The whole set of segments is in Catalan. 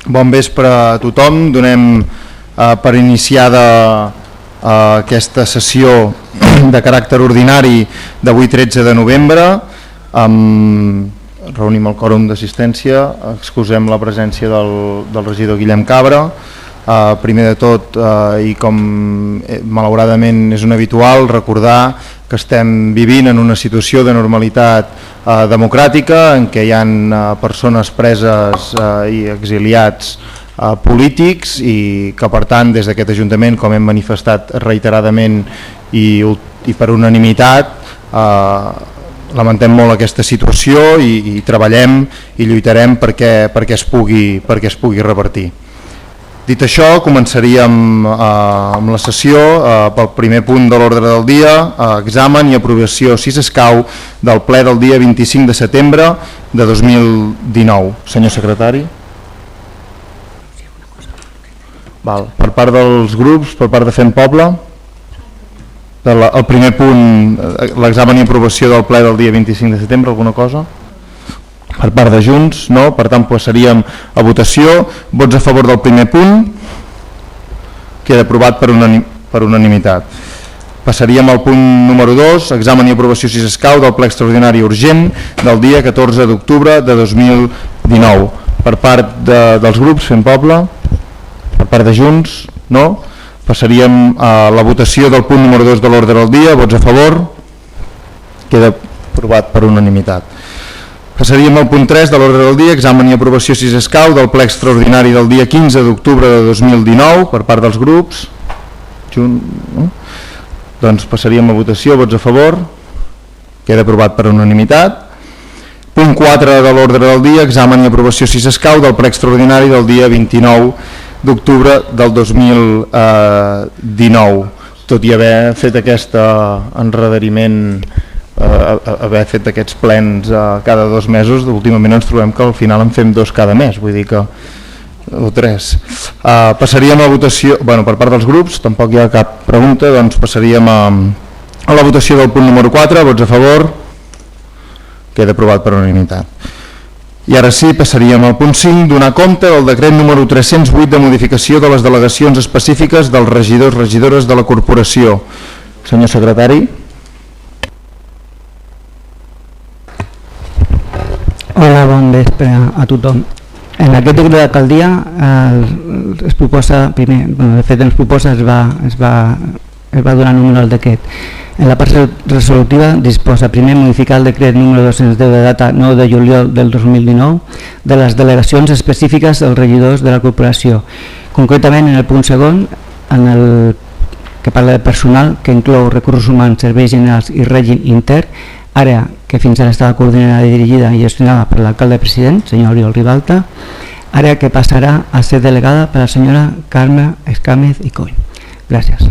Bon vespre a tothom. Donem per iniciada aquesta sessió de caràcter ordinari d'avui 13 de novembre. Reunim el quòrum d'assistència, excusem la presència del regidor Guillem Cabra. Primer de tot, i com malauradament és un habitual, recordar que estem vivint en una situació de normalitat democràtica en què hi ha persones preses i exiliats polítics i que per tant des d'aquest Ajuntament, com hem manifestat reiteradament i per unanimitat, lamentem molt aquesta situació i treballem i lluitarem perquè es pugui revertir. Dit això, començaríem amb la sessió pel primer punt de l'ordre del dia, examen i aprovació, si s'escau, del ple del dia 25 de setembre de 2019. Senyor secretari. Per part dels grups, per part de Fem Poble, el primer punt, l'examen i aprovació del ple del dia 25 de setembre, alguna cosa? Per part de Junts, no, per tant passaríem a votació. Vots a favor del primer punt, queda aprovat per unanimitat. Passaríem al punt número 2, examen i aprovació, si s'escau, del ple extraordinari urgent del dia 14 d'octubre de 2019. Per part dels grups, Fem Poble, per part de Junts, no. Passaríem a la votació del punt número 2 de l'ordre del dia. Vots a favor, queda aprovat per unanimitat. Passaríem al punt 3 de l'ordre del dia, examen i aprovació, si s'escau, del ple extraordinari del dia 15 d'octubre de 2019, per part dels grups. Doncs passaríem a votació, vots a favor, queda aprovat per unanimitat. Punt 4 de l'ordre del dia, examen i aprovació, si s'escau, del ple extraordinari del dia 29 d'octubre del 2019. Tot i haver fet aquest enredariment, haver fet aquests plens cada 2 mesos, últimament ens trobem que al final en fem 2 cada mes, vull dir que o 3. Passaríem a votació, per part dels grups tampoc hi ha cap pregunta, doncs passaríem a la votació del punt número 4. Vots a favor, queda aprovat per unanimitat. I ara sí, passaríem al punt 5, donar compte del decret número 308 de modificació de les delegacions específiques dels regidors, regidores de la corporació. Senyor secretari. Hola, bon vespre a tothom. En aquest decret d'alcaldia es proposa, primer, de fet ens proposa, es va donar número al decret. En la part resolutiva disposa primer modificar el decret número 210 de data 9 de juliol del 2019 de les delegacions específiques dels regidors de la corporació. Concretament en el punt segon, en el que parla de personal, que inclou recursos humans, serveis generals i règim intern, àrea que fins ara estava coordinada, dirigida i gestionada per l'alcalde president, senyor Oriol Ribalta, àrea que passarà a ser delegada per la senyora Carme Escàmez i Coll. Gràcies.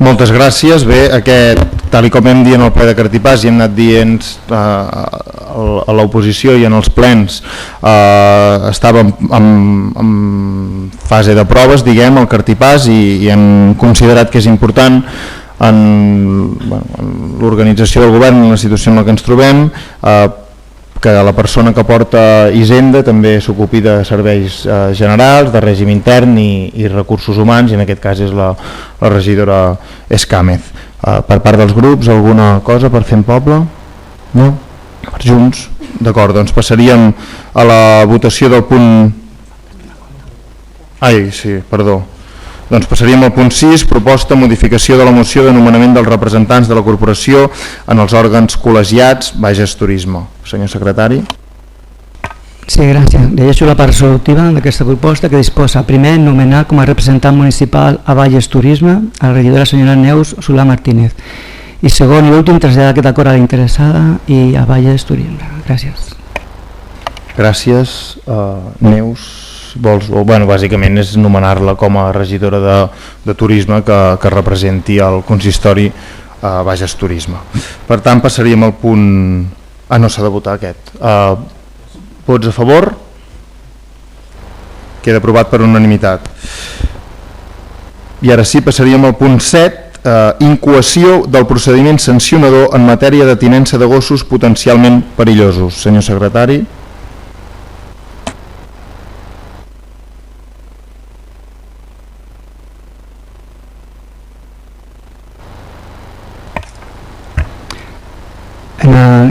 Moltes gràcies. Bé, tal com hem dit en el ple de Cartipàs i hem anat dient a l'oposició i en els plens, estava en fase de proves, diguem, el Cartipàs, i hem considerat que és important en l'organització del govern, en la situació en la que ens trobem, que la persona que porta Hisenda també s'ocupi de serveis generals, de règim intern i recursos humans, i en aquest cas és la regidora Escàmez. Per part dels grups, alguna cosa per Fem Poble? No? Per Junts? D'acord, doncs passaríem a la votació del punt... Doncs passaríem al punt 6, proposta modificació de la moció de nomenament dels representants de la corporació en els òrgans col·legiats Bages Turisme. Senyor secretari. Sí, gràcies. Llegeixo la part resolutiva d'aquesta proposta, que disposa primer nomenar com a representant municipal a Bages Turisme a la regidora senyora Neus Solà Martínez, i segon i últim traslladar aquest acord a la interessada i a Bages Turisme. Gràcies. Gràcies. Neus, bàsicament és nomenar-la com a regidora de turisme que representi el consistori Bages Turisme. Per tant, passaríem al punt... no s'ha de votar aquest. Vots a favor? Queda aprovat per unanimitat. I ara sí, passaríem al punt 7, incoació del procediment sancionador en matèria de tinença de gossos potencialment perillosos. Senyor secretari.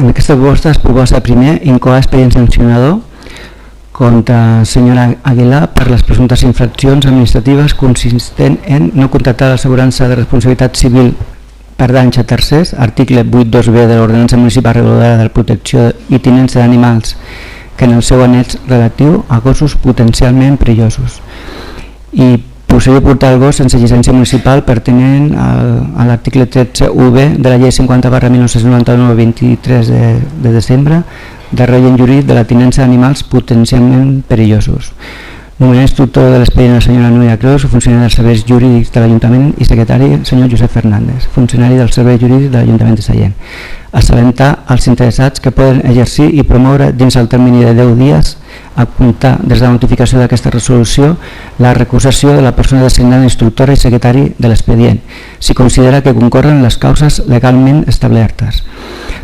En aquesta proposta es proposa primer incoar expedient sancionador contra la senyora Aguilar per les presumptes infraccions administratives consistent en no contractar l'assegurança de responsabilitat civil per danys a tercers, article 8.2b de l'Ordenança Municipal Reguladora de la Protecció i Tinença d'Animals, que en el seu annex relatiu a gossos potencialment perillosos, i procedir a portar el gos sense llicència municipal pertinent a l'article 13.1b de la llei 50/1999 23 de desembre de règim jurídic de la tinença d'animals potencialment perillosos. Nomenar instructor de l'expedient la senyora Núria Creus, funcionari dels serveis jurídics de l'Ajuntament, i secretari el senyor Josep Fernández, funcionari dels serveis jurídics de l'Ajuntament de Sallent. Assabentar als interessats que poden exercir i promoure dins el termini de 10 dies a comptar des de la notificació d'aquesta resolució la recusació de la persona designada instructora i secretari de l'expedient, si considera que concorren les causes legalment establertes.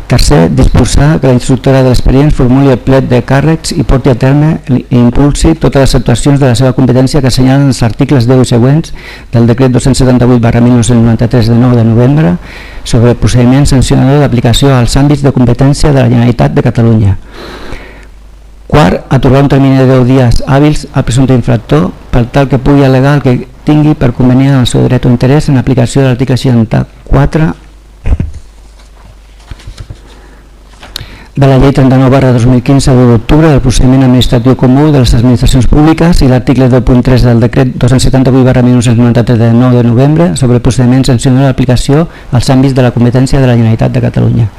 Tercer, disposar que la instructora de l'expedient formuli el plet de càrrecs i porti a terme i impulsi totes les actuacions de la seva competència que assenyalen els articles 10 i següents del decret 278/1993 de 9 de novembre sobre el procediment sancionador d'aplicació als àmbits de competència de la Generalitat de Catalunya. Quart, atorgar un termini de 10 dies hàbils al presumpte infractor per tal que pugui al·legar el que tingui per convenient en el seu dret o interès en aplicació de l'article 64 de la llei 39/2015 de d'octubre del procediment administratiu comú de les administracions públiques i l'article 2.3 del decret 278/1993 de 9 de novembre sobre el procediment sancionador d'aplicació als àmbits de la competència de la Generalitat de Catalunya.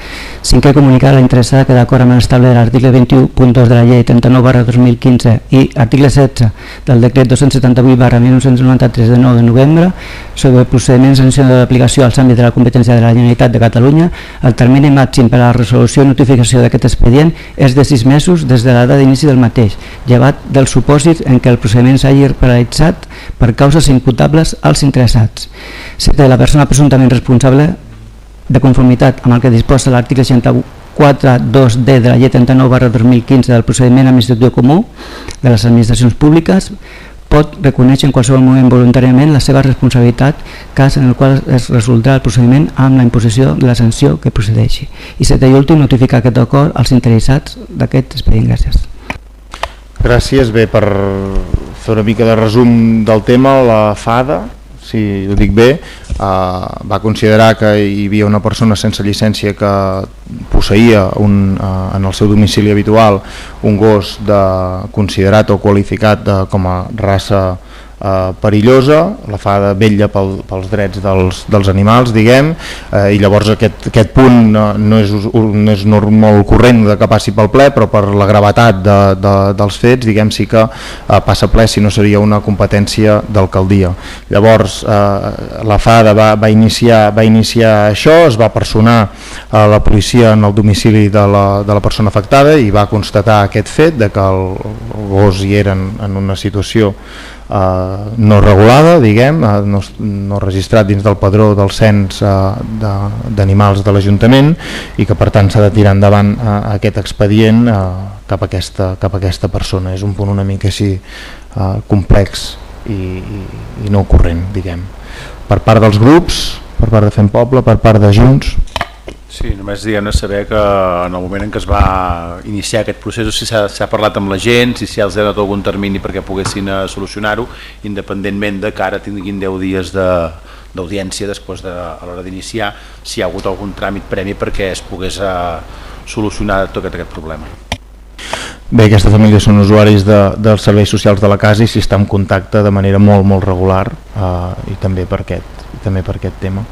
Cinquè, comunicar a la interessada que d'acord amb l'establert de l'article 21.2 de la llei 39/2015 i article 16 del decret 278/1993 de 9 de novembre sobre el procediment sancionador d'aplicació als àmbits de la competència de la Generalitat de Catalunya, el termini màxim per a la resolució i notificació d'aquest expedient és de 6 mesos des de la data d'inici del mateix, llevat del supòsit en què el procediment s'hagi paralitzat per causes imputables als interessats. Setè, la persona presumptament responsable de conformitat amb el que disposa l'article 64.2d de la llei 39/2015 del procediment administratiu comú de les administracions públiques pot reconèixer en qualsevol moment voluntàriament la seva responsabilitat, cas en el qual es resoldrà el procediment amb la imposició de la sanció que procedeixi. I setè i últim, notificar aquest acord als interessats d'aquest expedient. Gràcies. Gràcies. Bé, per fer una mica de resum del tema, la FADA, si ho dic bé, va considerar que hi havia una persona sense llicència que posseïa en el seu domicili habitual un gos considerat o qualificat com a raça perillosa. La FADA vetlla pels drets dels animals, diguem, i llavors aquest punt no és molt corrent que passi pel ple, però per la gravetat dels fets, diguem, sí que passa ple, si no seria una competència d'alcaldia. Llavors la FADA va iniciar això, es va personar a la policia en el domicili de la persona afectada i va constatar aquest fet de que el gos hi era en una situació no regulada, diguem, no registrat dins del padró del cens d'animals de l'Ajuntament, i que per tant s'ha de tirar endavant aquest expedient cap a aquesta persona. És un punt una mica així complex i no corrent, diguem. Per part dels grups, per part de Fem Poble, per part de Junts. Sí, només diguem-ne saber que en el moment en què es va iniciar aquest procés, si s'ha parlat amb la gent, si se'ls ha donat algun termini perquè poguessin solucionar-ho, independentment de que ara tinguin 10 dies d'audiència després a l'hora d'iniciar, si hi ha hagut algun tràmit previ perquè es pogués solucionar tot aquest problema. Bé, aquesta família són usuaris dels serveis socials de la casa i s'hi està en contacte de manera molt regular i també per aquest tema.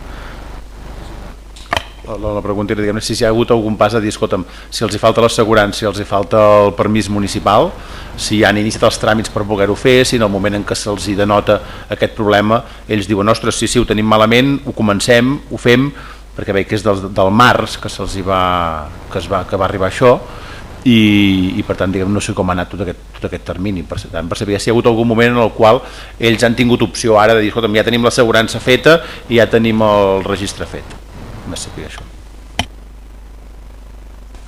La pregunta era, diguem-ne, si hi ha hagut algun pas a dir, escolta'm, si els hi falta l'assegurança, si els hi falta el permís municipal, si han iniciat els tràmits per poder-ho fer, si en el moment en què se'ls hi denota aquest problema ells diuen, ostres, sí, ho tenim malament, ho comencem, ho fem, perquè veig que és del març que va arribar això, i per tant, diguem, no sé com ha anat tot aquest termini, per saber si hi ha hagut algun moment en el qual ells han tingut opció ara de dir, escolta'm, ja tenim l'assegurança feta i ja tenim el registre fet. Més saber això.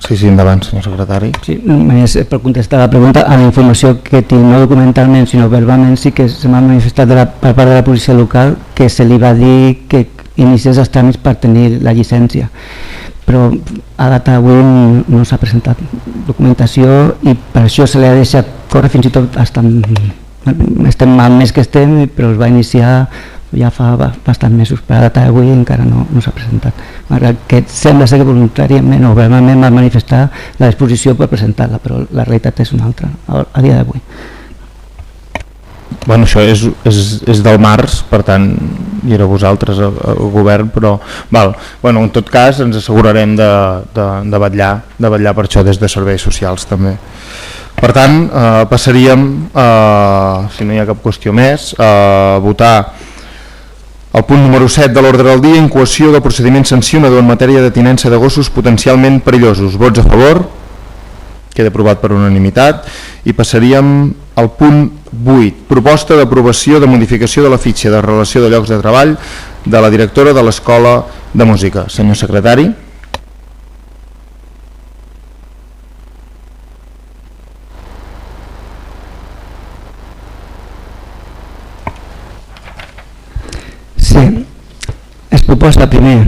Sí, endavant, senyor secretari. Sí, només per contestar la pregunta, a la informació que tinc, no documentalment sinó verbalment, sí que se m'ha manifestat per part de la policia local que se li va dir que iniciés els tràmits per tenir la llicència, però a data d'avui no s'ha presentat documentació i per això se li ha deixat córrer fins i tot estem al mes que estem, però es va iniciar ja fa bastants mesos, però a data d'avui encara no s'ha presentat, malgrat que sembla ser que voluntàriament o verbalment va manifestar la disposició per presentar-la, però la realitat és una altra a dia d'avui. Bueno, això és del març, per tant hi era vosaltres el govern, però bueno, en tot cas ens assegurarem de vetllar per això des de serveis socials també. Per tant, passaríem, si no hi ha cap qüestió més, a votar el punt número 7 de l'ordre del dia, incoació del procediment sancionador en matèria de tinença de gossos potencialment perillosos. Vots a favor? Queda aprovat per unanimitat. I passaríem al punt 8, proposta d'aprovació de modificació de la fitxa de relació de llocs de treball de la directora de l'Escola de Música. Senyor secretari. Sí, es proposa primer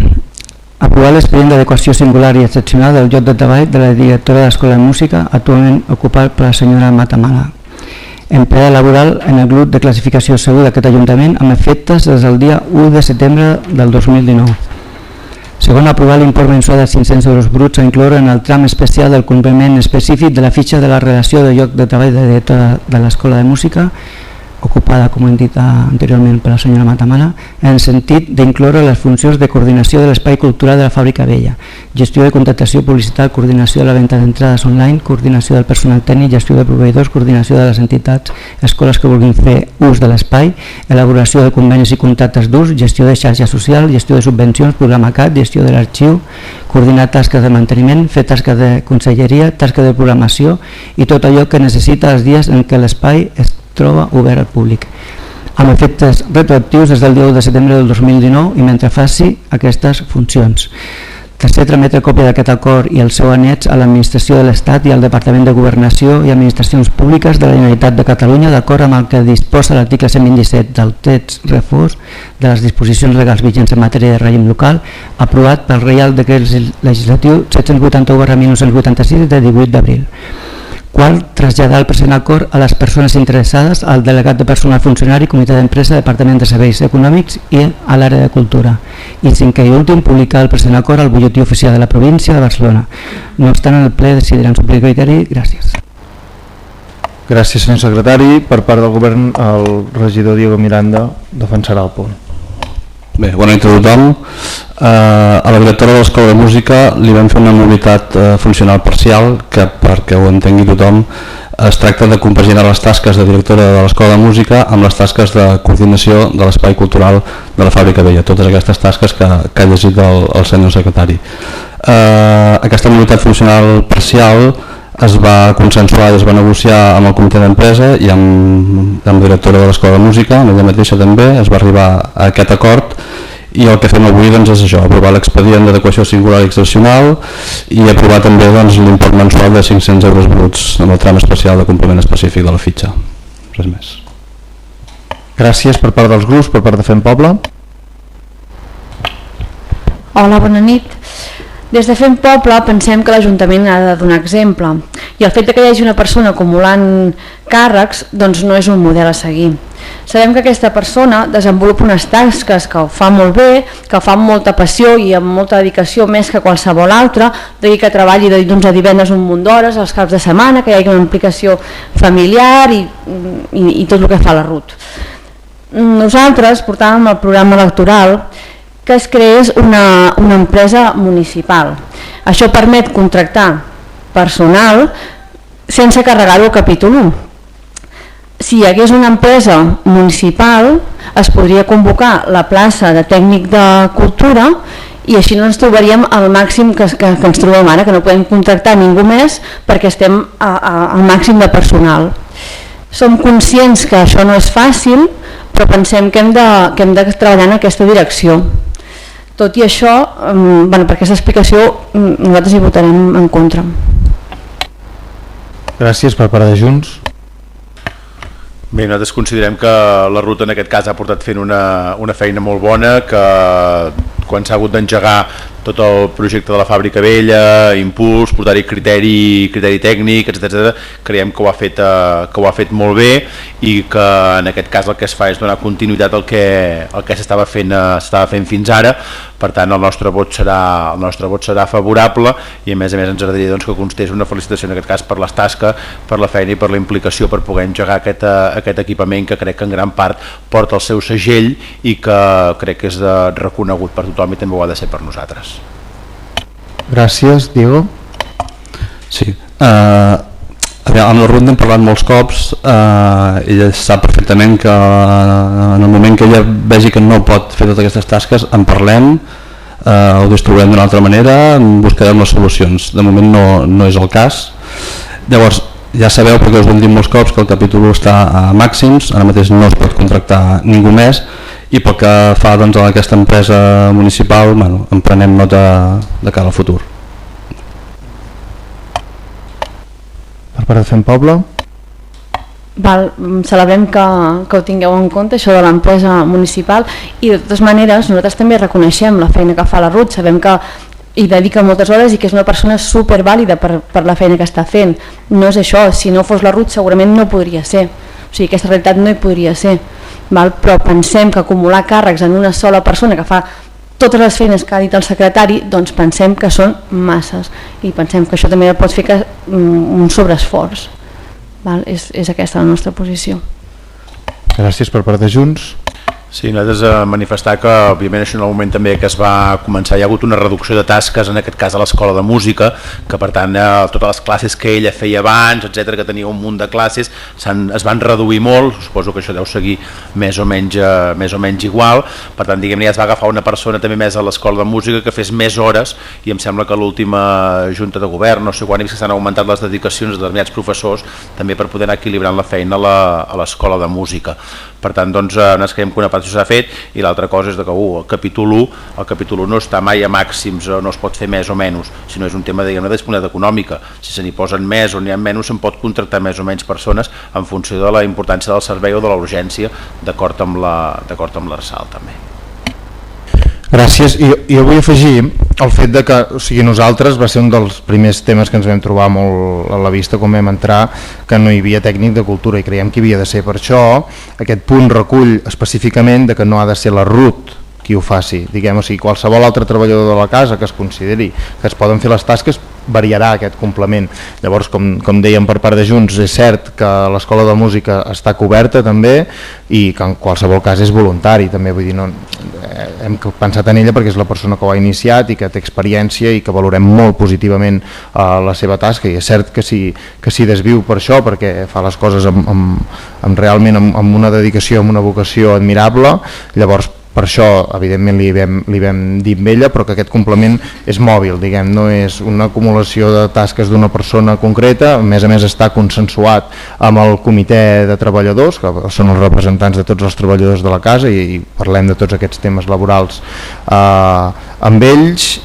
aprovar l'expedient d'adequació singular i excepcional del lloc de treball de la directora de l'Escola de Música, actualment ocupat per la senyora Matamala, empleada laboral en el grup de classificació segur d'aquest Ajuntament amb efectes des del dia 1 de setembre del 2019. Segon, aprovar l'import mensual de 500 euros bruts a incloure en el tram especial del complement específic de la fitxa de la relació de lloc de treball de directora de l'Escola de Música, ocupada, com hem dit anteriorment, per la senyora Matamala, en el sentit d'incloure les funcions de coordinació de l'espai cultural de la Fàbrica Vella, gestió de contractació publicitat, coordinació de la venda d'entrades online, coordinació del personal tècnic, gestió de proveïdors, coordinació de les entitats, escoles que vulguin fer ús de l'espai, elaboració de convenis i contractes d'ús, gestió de xarxa social, gestió de subvencions, programa CAT, gestió de l'arxiu, coordinar tasques de manteniment, fer tasques de conselleria, tasques de programació i tot allò que necessita els dies en què l'espai es troba obert al públic, amb efectes retroactius des del dia 1 de setembre del 2019 i mentre faci aquestes funcions. Tercer, trametre còpia d'aquest acord i el seu annex a l'Administració de l'Estat i al Departament de Governació i Administracions Públiques de la Generalitat de Catalunya d'acord amb el que disposa l'article 127 del text refós de les disposicions legals vigents en matèria de règim local aprovat pel Reial Decret Legislatiu 781/1986 de 18 d'abril. Quart, traslladar el present acord a les persones interessades, al delegat de personal funcionari, comitè d'empresa, departament de serveis econòmics i a l'àrea de cultura. I cinquè i últim, publicar el present acord al butlletí oficial de la província de Barcelona. No obstant, en el ple decidiran suplir criteri. Gràcies. Gràcies, senyor secretari. Per part del govern, el regidor Diego Miranda defensarà el punt. Bé, bona nit a tothom. A la directora de l'Escola de Música li vam fer una mobilitat funcional parcial que, perquè ho entengui tothom, es tracta de compaginar les tasques de directora de l'Escola de Música amb les tasques de coordinació de l'espai cultural de la Fàbrica Vella, totes aquestes tasques que ha llegit el senyor secretari. Aquesta mobilitat funcional parcial es va consensuar i es va negociar amb el comitè d'empresa i amb la directora de l'Escola de Música, amb ella mateixa també, es va arribar a aquest acord i el que fem avui doncs, és això, aprovar l'expedient d'adequació singular i excepcional i aprovar també doncs, l'import mensual de 500 euros bruts en el tram especial de complement específic de la fitxa. Res més. Gràcies per part dels grups, per part de Fem Poble. Hola, bona nit. Des de Fem Poble pensem que l'Ajuntament ha de donar exemple i el fet que hi hagi una persona acumulant càrrecs doncs no és un model a seguir. Sabem que aquesta persona desenvolupa unes tasques que ho fa molt bé, que ho fa amb molta passió i amb molta dedicació més que qualsevol altra, d'aquí que treballi de dilluns a divendres un munt d'hores, als caps de setmana, que hi hagi una implicació familiar i tot el que fa la RUT. Nosaltres portàvem el programa electoral que es creés una empresa municipal. Això permet contractar personal sense carregar-ho al capítol 1. Si hi hagués una empresa municipal es podria convocar la plaça de tècnic de cultura i així no ens trobaríem al màxim que ens trobem ara, que no podem contractar ningú més perquè estem al màxim de personal. Som conscients que això no és fàcil, però pensem que hem de treballar en aquesta direcció. Tot i això, per aquesta explicació nosaltres hi votarem en contra. Gràcies per part de Junts. Bé, nosaltres considerem que la ruta en aquest cas ha portat fent una feina molt bona, que quan s'ha hagut d'engegar tot el projecte de la Fàbrica Vella, impuls, portar-hi criteri tècnic, etc. Creiem que ho ha fet molt bé i que en aquest cas el que es fa és donar continuïtat al que s'estava fent fins ara. Per tant, el nostre vot serà favorable i a més ens agradaria doncs, que constés una felicitació en aquest cas per les tasques, per la feina i per la implicació per poder engegar aquest equipament que crec que en gran part porta el seu segell i que crec que és reconegut per tothom i també ho ha de ser per nosaltres. Gràcies, Diego. Sí, amb la Ruth n'hem parlat molts cops, ella sap perfectament que en el moment que ella vegi que no pot fer totes aquestes tasques en parlem, ho distribuirem d'una altra manera, buscarem les solucions. De moment no és el cas. Llavors ja sabeu, perquè us ho hem dit molts cops, que el capítol està a màxims, ara mateix no es pot contractar ningú més i pel que fa doncs, a aquesta empresa municipal, en prenem nota de cara al futur. Per part de Fem Poble? Celebrem que ho tingueu en compte, això de l'empresa municipal, i de totes maneres nosaltres també reconeixem la feina que fa la Ruth, sabem que hi dedica moltes hores i que és una persona supervàlida per la feina que està fent. No és això, si no fos la Ruth segurament no podria ser, o sigui, aquesta realitat no hi podria ser, però pensem que acumular càrrecs en una sola persona que fa totes les feines que ha dit el secretari, doncs pensem que són masses i pensem que això també pot fer un sobreesforç. És aquesta la nostra posició. Gràcies. Per part de Junts. Sí, nosaltres manifestar que òbviament això en el moment també que es va començar hi ha hagut una reducció de tasques, en aquest cas a l'escola de música, que per tant totes les classes que ella feia abans, etc, que tenia un munt de classes, es van reduir molt, suposo que això deu seguir més o menys igual, per tant diguem-ne ja es va agafar una persona també més a l'escola de música que fes més hores i em sembla que l'última junta de govern, no sé quan, que s'han augmentat les dedicacions de determinats professors també per poder anar equilibrant la feina a l'escola de música. Per tant, doncs, nosaltres creiem que una part s'ha fet i l'altra cosa és que el capítol 1 no està mai a màxims, no es pot fer més o menys, sinó és un tema de disponibilitat econòmica. Si se n'hi posen més o n'hi ha menys, se'n pot contractar més o menys persones en funció de la importància del servei o de la urgència, d'acord amb l'ARSAL també. Gràcies. I jo vull afegir el fet de que nosaltres va ser un dels primers temes que ens vam trobar molt a la vista quan vam entrar, que no hi havia tècnic de cultura i creiem que hi havia de ser. Per això aquest punt recull específicament de que no ha de ser la Ruth qui ho faci, o sigui, qualsevol altre treballador de la casa que es consideri que es poden fer les tasques, variarà aquest complement. Llavors, com dèiem per part de Junts, és cert que l'escola de música està coberta també i que en qualsevol cas és voluntari també, vull dir, hem pensat en ella perquè és la persona que ho ha iniciat i que té experiència i que valorem molt positivament la seva tasca, i és cert que s'hi desviu per això, perquè fa les coses realment amb una dedicació, amb una vocació admirable. Llavors per això evidentment li vam dir amb ella, però que aquest complement és mòbil, no és una acumulació de tasques d'una persona concreta, a més està consensuat amb el comitè de treballadors, que són els representants de tots els treballadors de la casa, i parlem de tots aquests temes laborals amb ells,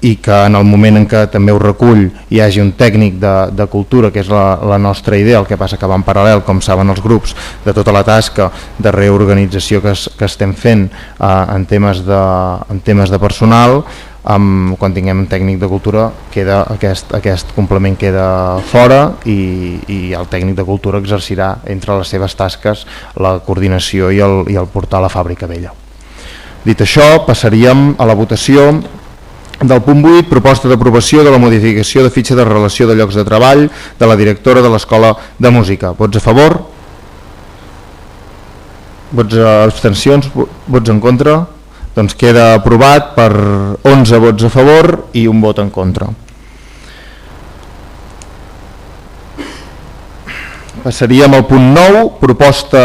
i que en el moment en què també ho recull hi hagi un tècnic de cultura, que és la nostra idea, el que passa que va en paral·lel, com saben els grups, de tota la tasca de reorganització que estem fent en temes de personal. Quan tinguem un tècnic de cultura aquest complement queda fora i el tècnic de cultura exercirà entre les seves tasques la coordinació i el portar a la Fàbrica Vella. Dit això, passaríem a la votació del punt 8, proposta d'aprovació de la modificació de fitxa de relació de llocs de treball de la directora de l'Escola de Música. Vots a favor? Vots abstencions? Vots en contra? Doncs queda aprovat per 11 vots a favor i un vot en contra. Passaríem al punt 9, proposta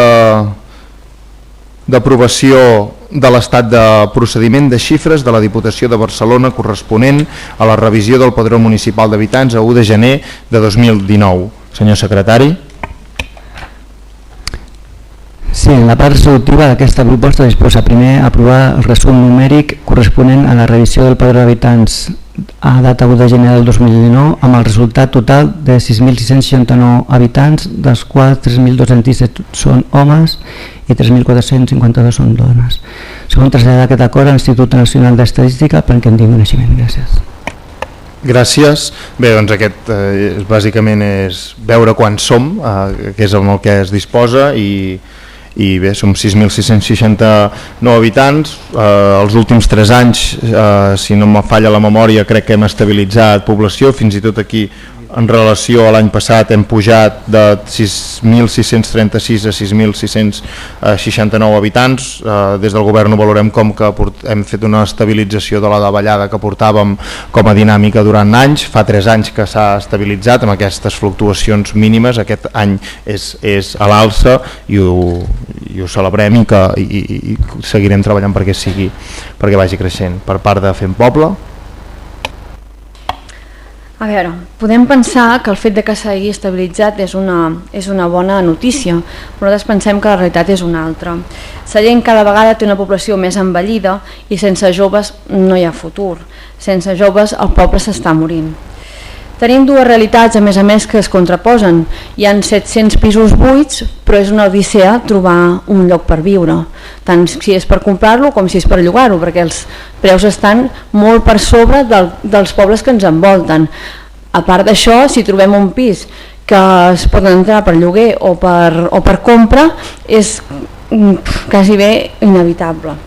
d'aprovació de l'estat de procediment de xifres de la Diputació de Barcelona corresponent a la revisió del Padró Municipal d'Habitants a 1 de gener de 2019. Senyor secretari. Sí, en la part resolutiva d'aquesta proposta disposa primer aprovar el resum numèric corresponent a la revisió del Padró d'Habitants a data 1 de gener del 2019 amb el resultat total de 6.669 habitants, dels quals 3.217 són homes i 3.452 són dones. Segons traslladar aquest acord a l'Institut Nacional d'Estadística perquè en tinc coneixement. Gràcies. Gràcies. Bé, doncs aquest bàsicament és veure quan som, que és amb el que es disposa, i bé, som 6.669 habitants. Els últims 3 anys, si no em falla la memòria, crec que hem estabilitzat població, fins i tot aquí en relació a l'any passat hem pujat de 6.636 a 6.669 habitants. Des del govern ho valorem com que hem fet una estabilització de la davallada que portàvem com a dinàmica durant anys. Fa 3 anys que s'ha estabilitzat amb aquestes fluctuacions mínimes. Aquest any és a l'alça i ho celebrem i seguirem treballant perquè vagi creixent. Per part de Fem Poble. A veure, podem pensar que el fet de que s'hagi estabilitzat és una bona notícia, però nosaltres pensem que la realitat és una altra. Sallent cada vegada té una població més envellida i sense joves no hi ha futur. Sense joves el poble s'està morint. Tenim 2 realitats, a més, que es contraposen. Hi ha 700 pisos buits, però és una odissea trobar un lloc per viure, tant si és per comprar-lo com si és per llogar-lo, perquè els preus estan molt per sobre dels pobles que ens envolten. A part d'això, si trobem un pis que es pot entrar per lloguer o per compra, és quasi bé inevitable.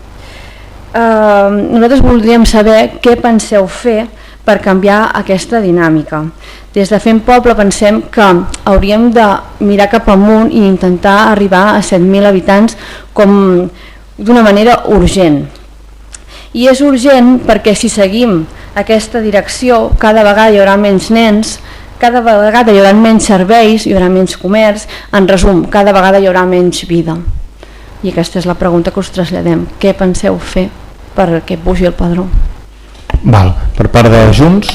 Nosaltres voldríem saber què penseu fer per canviar aquesta dinàmica. Des de Fem Poble pensem que hauríem de mirar cap amunt i intentar arribar a 7.000 habitants com d'una manera urgent. I és urgent perquè si seguim aquesta direcció cada vegada hi haurà menys nens, cada vegada hi haurà menys serveis, hi haurà menys comerç, en resum, cada vegada hi haurà menys vida. I aquesta és la pregunta que us traslladem. Què penseu fer perquè pugi el padró? Val. Per part de Junts?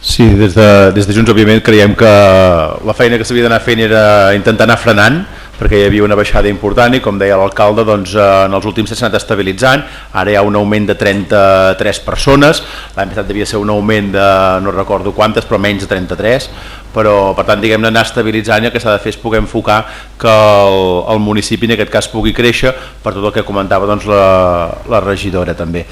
Sí, des de Junts òbviament creiem que la feina que s'havia d'anar fent era intentar anar frenant, perquè hi havia una baixada important i com deia l'alcalde, doncs, en els últims s'ha anat estabilitzant. Ara hi ha un augment de 33 persones, l'any passat devia ser un augment de no recordo quantes, però menys de 33, però per tant diguem-ne anar estabilitzant i el que s'ha de fer és poder enfocar que el municipi en aquest cas pugui créixer per tot el que comentava doncs, la regidora també.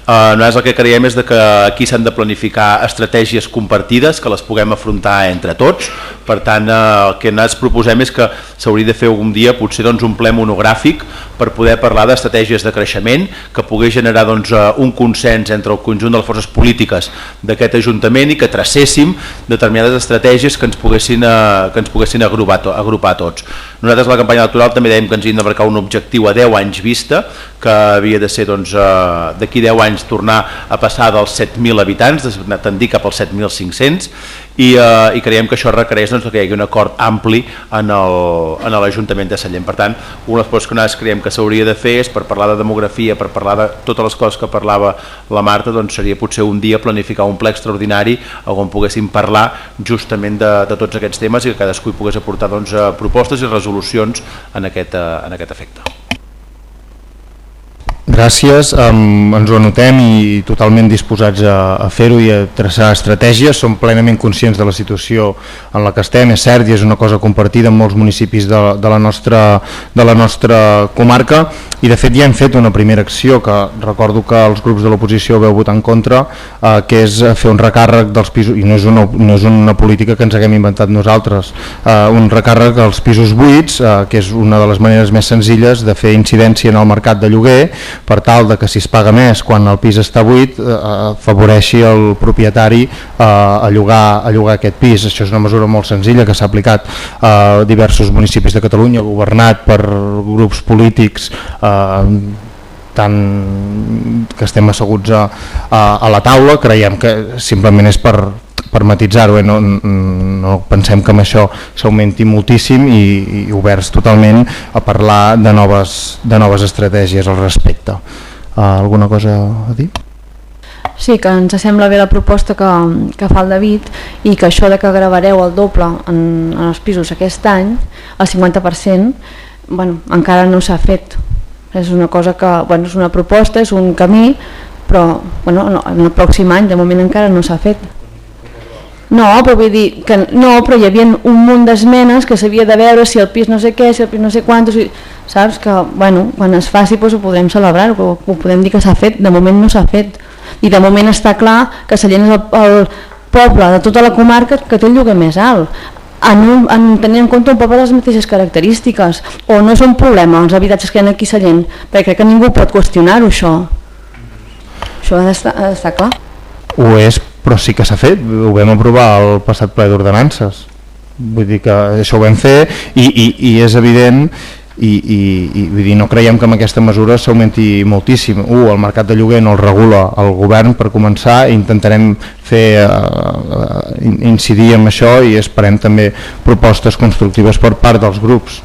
Nosaltres el que creiem és que aquí s'han de planificar estratègies compartides que les puguem afrontar entre tots. Per tant el que nosaltres proposem és que s'hauria de fer un dia potser doncs, un ple monogràfic per poder parlar d'estratègies de creixement que pogués generar doncs, un consens entre el conjunt de les forces polítiques d'aquest Ajuntament i que tracéssim determinades estratègies que ens poguessin agrupar tots. Nosaltres a la campanya electoral també dèiem que ens havíem de marcar un objectiu a 10 anys vista, que havia de ser doncs, d'aquí 10 anys tornar a passar dels 7.000 habitants, tendir cap als 7.500, i creiem que això requereix doncs, que hi hagi un acord ampli en l'Ajuntament de Sallent. Per tant, una de les coses que nosaltres creiem que s'hauria de fer és per parlar de demografia, per parlar de totes les coses que parlava la Marta, doncs seria potser un dia planificar un ple extraordinari on poguéssim parlar justament de tots aquests temes i que cadascú hi pogués aportar doncs, propostes i resolucions en aquest efecte. Gràcies, ens ho anotem i totalment disposats a fer-ho i a traçar estratègies. Som plenament conscients de la situació en la que estem, és cert, i és una cosa compartida en molts municipis de la nostra comarca, i de fet ja hem fet una primera acció que recordo que els grups de l'oposició veu votar en contra, que és fer un recàrrec dels pisos, i no és una política que ens haguem inventat nosaltres, un recàrrec als pisos buits, que és una de les maneres més senzilles de fer incidència en el mercat de lloguer, per tal de que si es paga més quan el pis està buit afavoreixi el propietari a llogar aquest pis. Això és una mesura molt senzilla que s'ha aplicat a diversos municipis de Catalunya, governat per grups polítics tant que estem asseguts a la taula. Creiem que simplement és per matitzar-ho, no pensem que amb això s'augmenti moltíssim i oberts totalment a parlar de noves estratègies al respecte. Alguna cosa a dir? Sí, que ens sembla bé la proposta que fa el David i que això de que gravareu el doble en els pisos aquest any, el 50%, encara no s'ha fet. És una cosa que, és una proposta, és un camí, però bueno, en el pròxim any de moment encara no s'ha fet. No, però vull dir que no, però hi havia un munt d'esmenes que s'havia de veure si el pis no sé què, si el pis no sé quantos, saps que bueno, quan es faci doncs ho podrem celebrar, ho podem dir que s'ha fet, de moment no s'ha fet, i de moment està clar que Sallent és el poble de tota la comarca que té el lloguer més alt, en tenint en compte un poble de les mateixes característiques, o no és un problema els habitatges que hi ha aquí a Sallent, perquè crec que ningú pot qüestionar-ho, això ha d'estar clar. Ho és, però sí que s'ha fet, ho vam aprovar al passat ple d'ordenances, vull dir que això ho vam fer i és evident i vull dir, no creiem que amb aquesta mesura s'augmenti moltíssim. El mercat de lloguer no el regula el govern per començar, intentarem fer incidir en això i esperem també propostes constructives per part dels grups.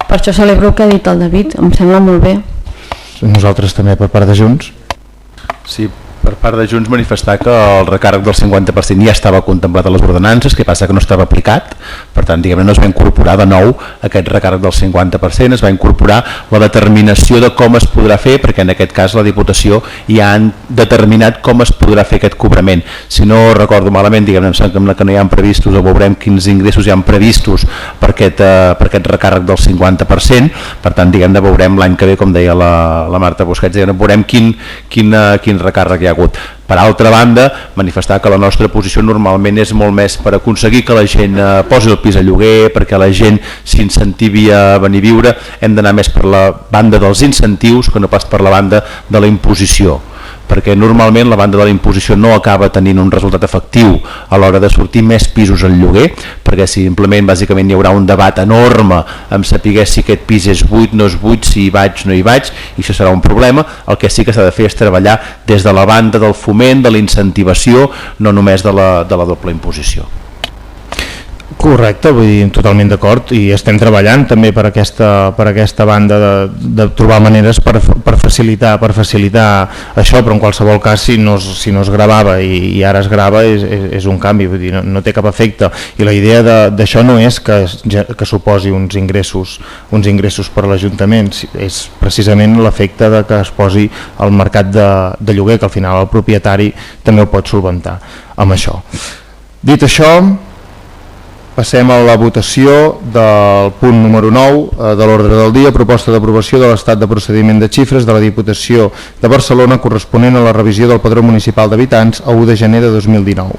Per això celebro el que ha dit el David, em sembla molt bé. Nosaltres també per part de Junts. Sí, per part de Junts manifestar que el recàrrec del 50% ja estava contemplat a les ordenances, que passa que no estava aplicat, per tant diguem-ne no es va incorporar de nou aquest recàrrec del 50%, es va incorporar la determinació de com es podrà fer, perquè en aquest cas la Diputació ja han determinat com es podrà fer aquest cobrament. Si no recordo malament, diguem-ne, em sembla que no hi ha previstos, o veurem quins ingressos hi ha previstos per aquest recàrrec del 50%, per tant diguem-ne veurem l'any que ve, com deia la Marta Busquets, veurem quin recàrrec hi ha hagut. Per altra banda, manifestar que la nostra posició normalment és molt més per aconseguir que la gent posi el pis a lloguer, perquè la gent s'incentivi a venir a viure. Hem d'anar més per la banda dels incentius que no pas per la banda de la imposició, perquè normalment la banda de la imposició no acaba tenint un resultat efectiu a l'hora de sortir més pisos al lloguer, perquè simplement bàsicament hi haurà un debat enorme amb saber si aquest pis és buit, no és buit, si hi vaig, no hi vaig, i això serà un problema. El que sí que s'ha de fer és treballar des de la banda del foment, de la incentivació, no només de la doble imposició. Correcte, vull dir, totalment d'acord, i estem treballant també per aquesta banda de trobar maneres per facilitar això, però en qualsevol cas si no es gravava i ara es grava és un canvi, vull dir, no té cap efecte, i la idea d'això no és que suposi uns ingressos per l'Ajuntament, és precisament l'efecte de que es posi al mercat de lloguer, que al final el propietari també ho pot solventar amb això. Dit això, passem a la votació del punt número 9 de l'ordre del dia, proposta d'aprovació de l'estat de procediment de xifres de la Diputació de Barcelona corresponent a la revisió del Padró Municipal d'Habitants a 1 de gener de 2019.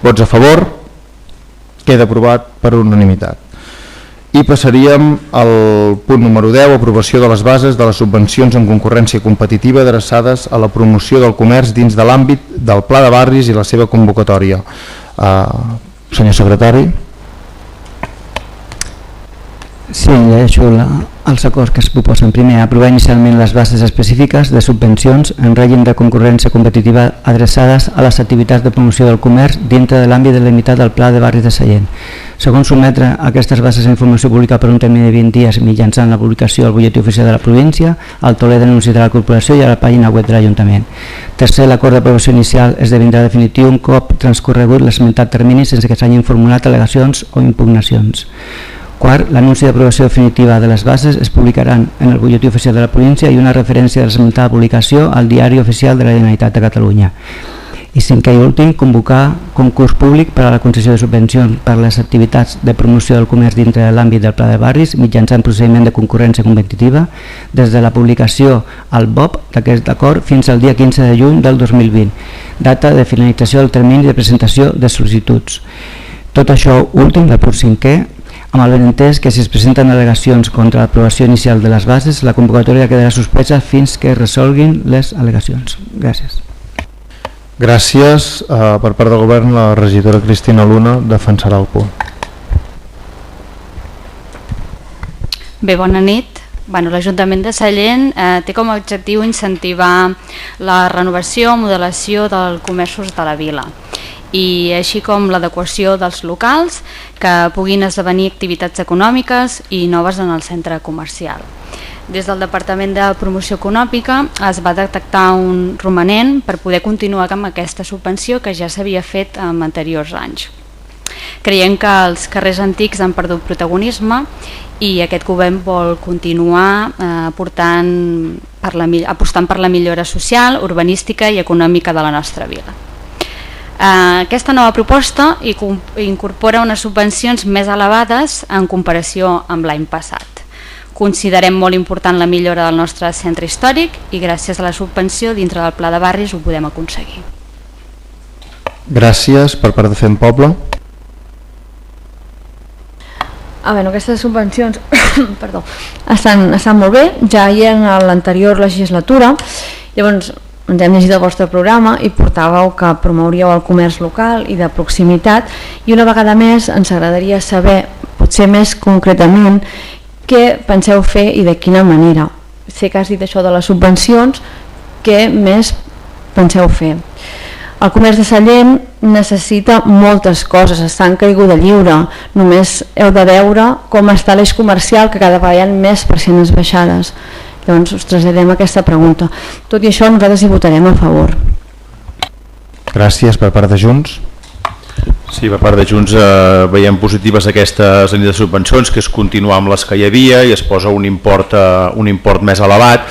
Vots a favor? Queda aprovat per unanimitat. I passaríem al punt número 10, aprovació de les bases de les subvencions en concurrència competitiva adreçades a la promoció del comerç dins de l'àmbit del Pla de Barris i la seva convocatòria. Senyor secretari. Sí, llegeixo els acords que es proposen. Primer, aprovar inicialment les bases específiques de subvencions en règim de concurrència competitiva adreçades a les activitats de promoció del comerç dintre de l'àmbit delimitat del Pla de Barris de Sallent. Segon, sotmetre aquestes bases a informació pública per un termini de 20 dies mitjançant la publicació al butlletí oficial de la província, al tauler d'anuncis de la corporació i a la pàgina web de l'Ajuntament. Tercer, l'acord d'aprovació inicial esdevindrà definitiu un cop transcorregut l'esmentat termini sense que s'hagin formulat al·legacions o impugnacions. Quart, l'anunci d'aprovació definitiva de les bases es publicaran en el butlletí oficial de la província i una referència de l'esmentada publicació al diari oficial de la Generalitat de Catalunya. I cinquè i últim, convocar concurs públic per a la concessió de subvencions per a les activitats de promoció del comerç dintre de l'àmbit del Pla de Barris mitjançant procediment de concurrència competitiva des de la publicació al BOP d'aquest acord fins al dia 15 de juny del 2020, data de finalització del termini de presentació de sol·licituds. Tot això últim, del punt 5è, amb el benentès que si es presenten al·legacions contra l'aprovació inicial de les bases, la convocatòria quedarà suspesa fins que es resolguin les al·legacions. Gràcies. Gràcies. Per part del govern, la regidora Cristina Luna defensarà el punt. Bé, bona nit. L'Ajuntament de Sallent té com a objectiu incentivar la renovació o modelació dels comerços de la vila, i així com l'adequació dels locals que puguin esdevenir activitats econòmiques i noves en el centre comercial. Des del Departament de Promoció Econòmica es va detectar un romanent per poder continuar amb aquesta subvenció que ja s'havia fet en anteriors anys. Creiem que els carrers antics han perdut protagonisme i aquest govern vol continuar aportant apostant per la millora social, urbanística i econòmica de la nostra vila. Aquesta nova proposta incorpora unes subvencions més elevades en comparació amb l'any passat. Considerem molt important la millora del nostre centre històric i gràcies a la subvenció dintre del Pla de Barris ho podem aconseguir. Gràcies. Per part de Fem Poble. Aquestes subvencions perdó, estan molt bé, ja hi en l'anterior legislatura. Llavors ens hem llegit el vostre programa i portàveu que promouríeu el comerç local i de proximitat, i una vegada més ens agradaria saber, potser més concretament, què penseu fer i de quina manera. Sé que has dit això de les subvencions, què més penseu fer? El comerç de Sallent necessita moltes coses, està en caiguda lliure, només heu de veure com està l'eix comercial, que cada vegada hi ha més persianes baixades. Llavors us traslladem aquesta pregunta. Tot i això nosaltres hi votarem a favor. Gràcies. Per part de Junts. Sí, per part de Junts veiem positives aquestes línies de subvencions, que és continuar amb les que hi havia i es posa un import més elevat,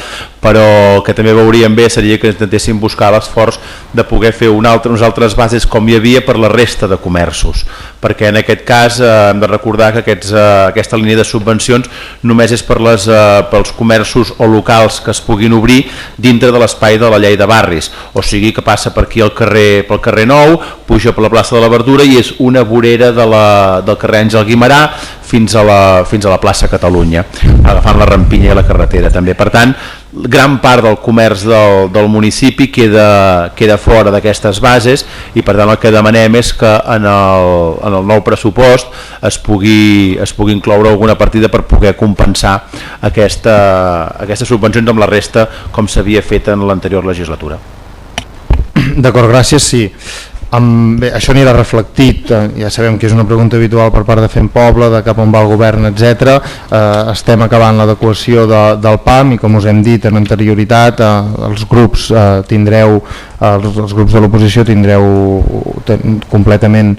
però que també veuríem bé seria que intentéssim buscar l'esforç de poder fer unes altres bases com hi havia per la resta de comerços, perquè en aquest cas hem de recordar que aquesta línia de subvencions només és pels comerços o locals que es puguin obrir dintre de l'espai de la llei de barris, o sigui que passa per aquí pel carrer Nou, puja per la plaça de la Verdura i és una vorera del carrer Àngel Guimerà fins a la plaça Catalunya, agafant la rampinya i la carretera també. Per tant, gran part del comerç del municipi queda fora d'aquestes bases i per tant el que demanem és que en el nou pressupost es pugui incloure alguna partida per poder compensar aquestes subvencions amb la resta com s'havia fet en l'anterior legislatura. D'acord, gràcies. Sí. Bé, això anirà reflectit, ja sabem que és una pregunta habitual per part de Fem Poble, de cap on va el govern, etc. Estem acabant l'adequació del PAM i com us hem dit en anterioritat, els grups els grups de l'oposició tindreu completament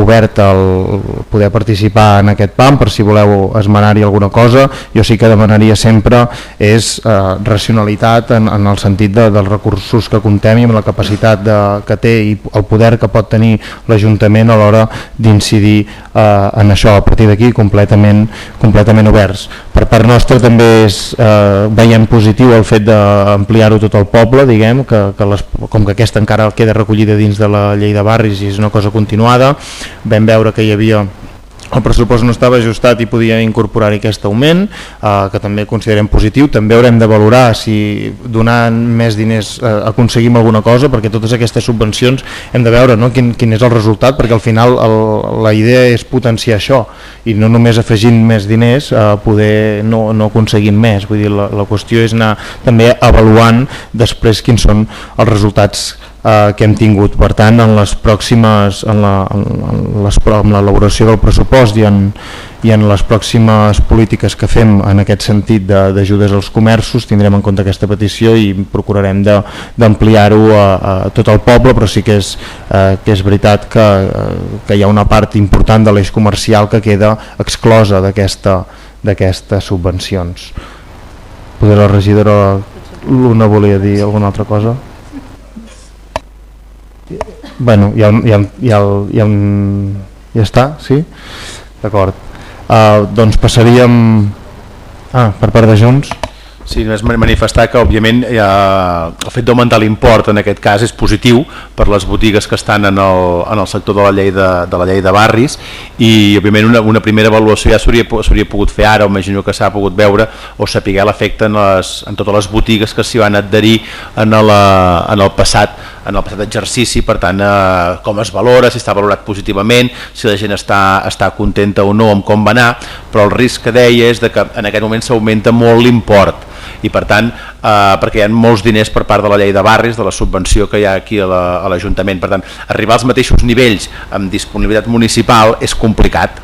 obert el poder participar en aquest PAM per si voleu esmenar-hi alguna cosa. Jo sí que demanaria sempre és racionalitat en el sentit dels recursos que comptem i amb la capacitat que té i el poder que pot tenir l'Ajuntament a l'hora d'incidir en això. A partir d'aquí completament oberts. Per part nostra també veiem positiu el fet d'ampliar-ho tot el poble, diguem, com que aquesta encara queda recollida dins de la llei de barris i és una cosa continuada. Vam veure que hi havia el pressupost no estava ajustat i podia incorporar-hi aquest augment, que també considerem positiu. També haurem de valorar si donant més diners aconseguim alguna cosa, perquè totes aquestes subvencions hem de veure quin és el resultat, perquè al final la idea és potenciar això i no només afegint més diners poder no aconseguim més. Vull dir, la qüestió és anar també avaluant després quins són els resultats que hem tingut. Per tant, en les pròximes en l'elaboració del pressupost i en les pròximes polítiques que fem en aquest sentit d'ajudes als comerços tindrem en compte aquesta petició i procurarem d'ampliar-ho a tot el poble, però sí que és veritat que hi ha una part important de l'eix comercial que queda exclosa d'aquestes subvencions. Potser la regidora Luna volia dir alguna altra cosa? Bueno, ja està, sí? D'acord. Doncs passaríem per part de Junts. Sí, només manifestar que òbviament el fet d'augmentar l'import en aquest cas és positiu per les botigues que estan en el sector de la llei de barris i òbviament una primera avaluació ja s'hauria pogut fer ara, o imagino que s'ha pogut veure o saber l'efecte en totes les botigues que s'hi van adherir en el passat exercici. Per tant, com es valora, si està valorat positivament, si la gent està contenta o no amb com va anar, però el risc que deia és que en aquest moment s'augmenta molt l'import i per tant, perquè hi ha molts diners per part de la llei de barris, de la subvenció que hi ha aquí a l'Ajuntament, per tant, arribar als mateixos nivells amb disponibilitat municipal és complicat,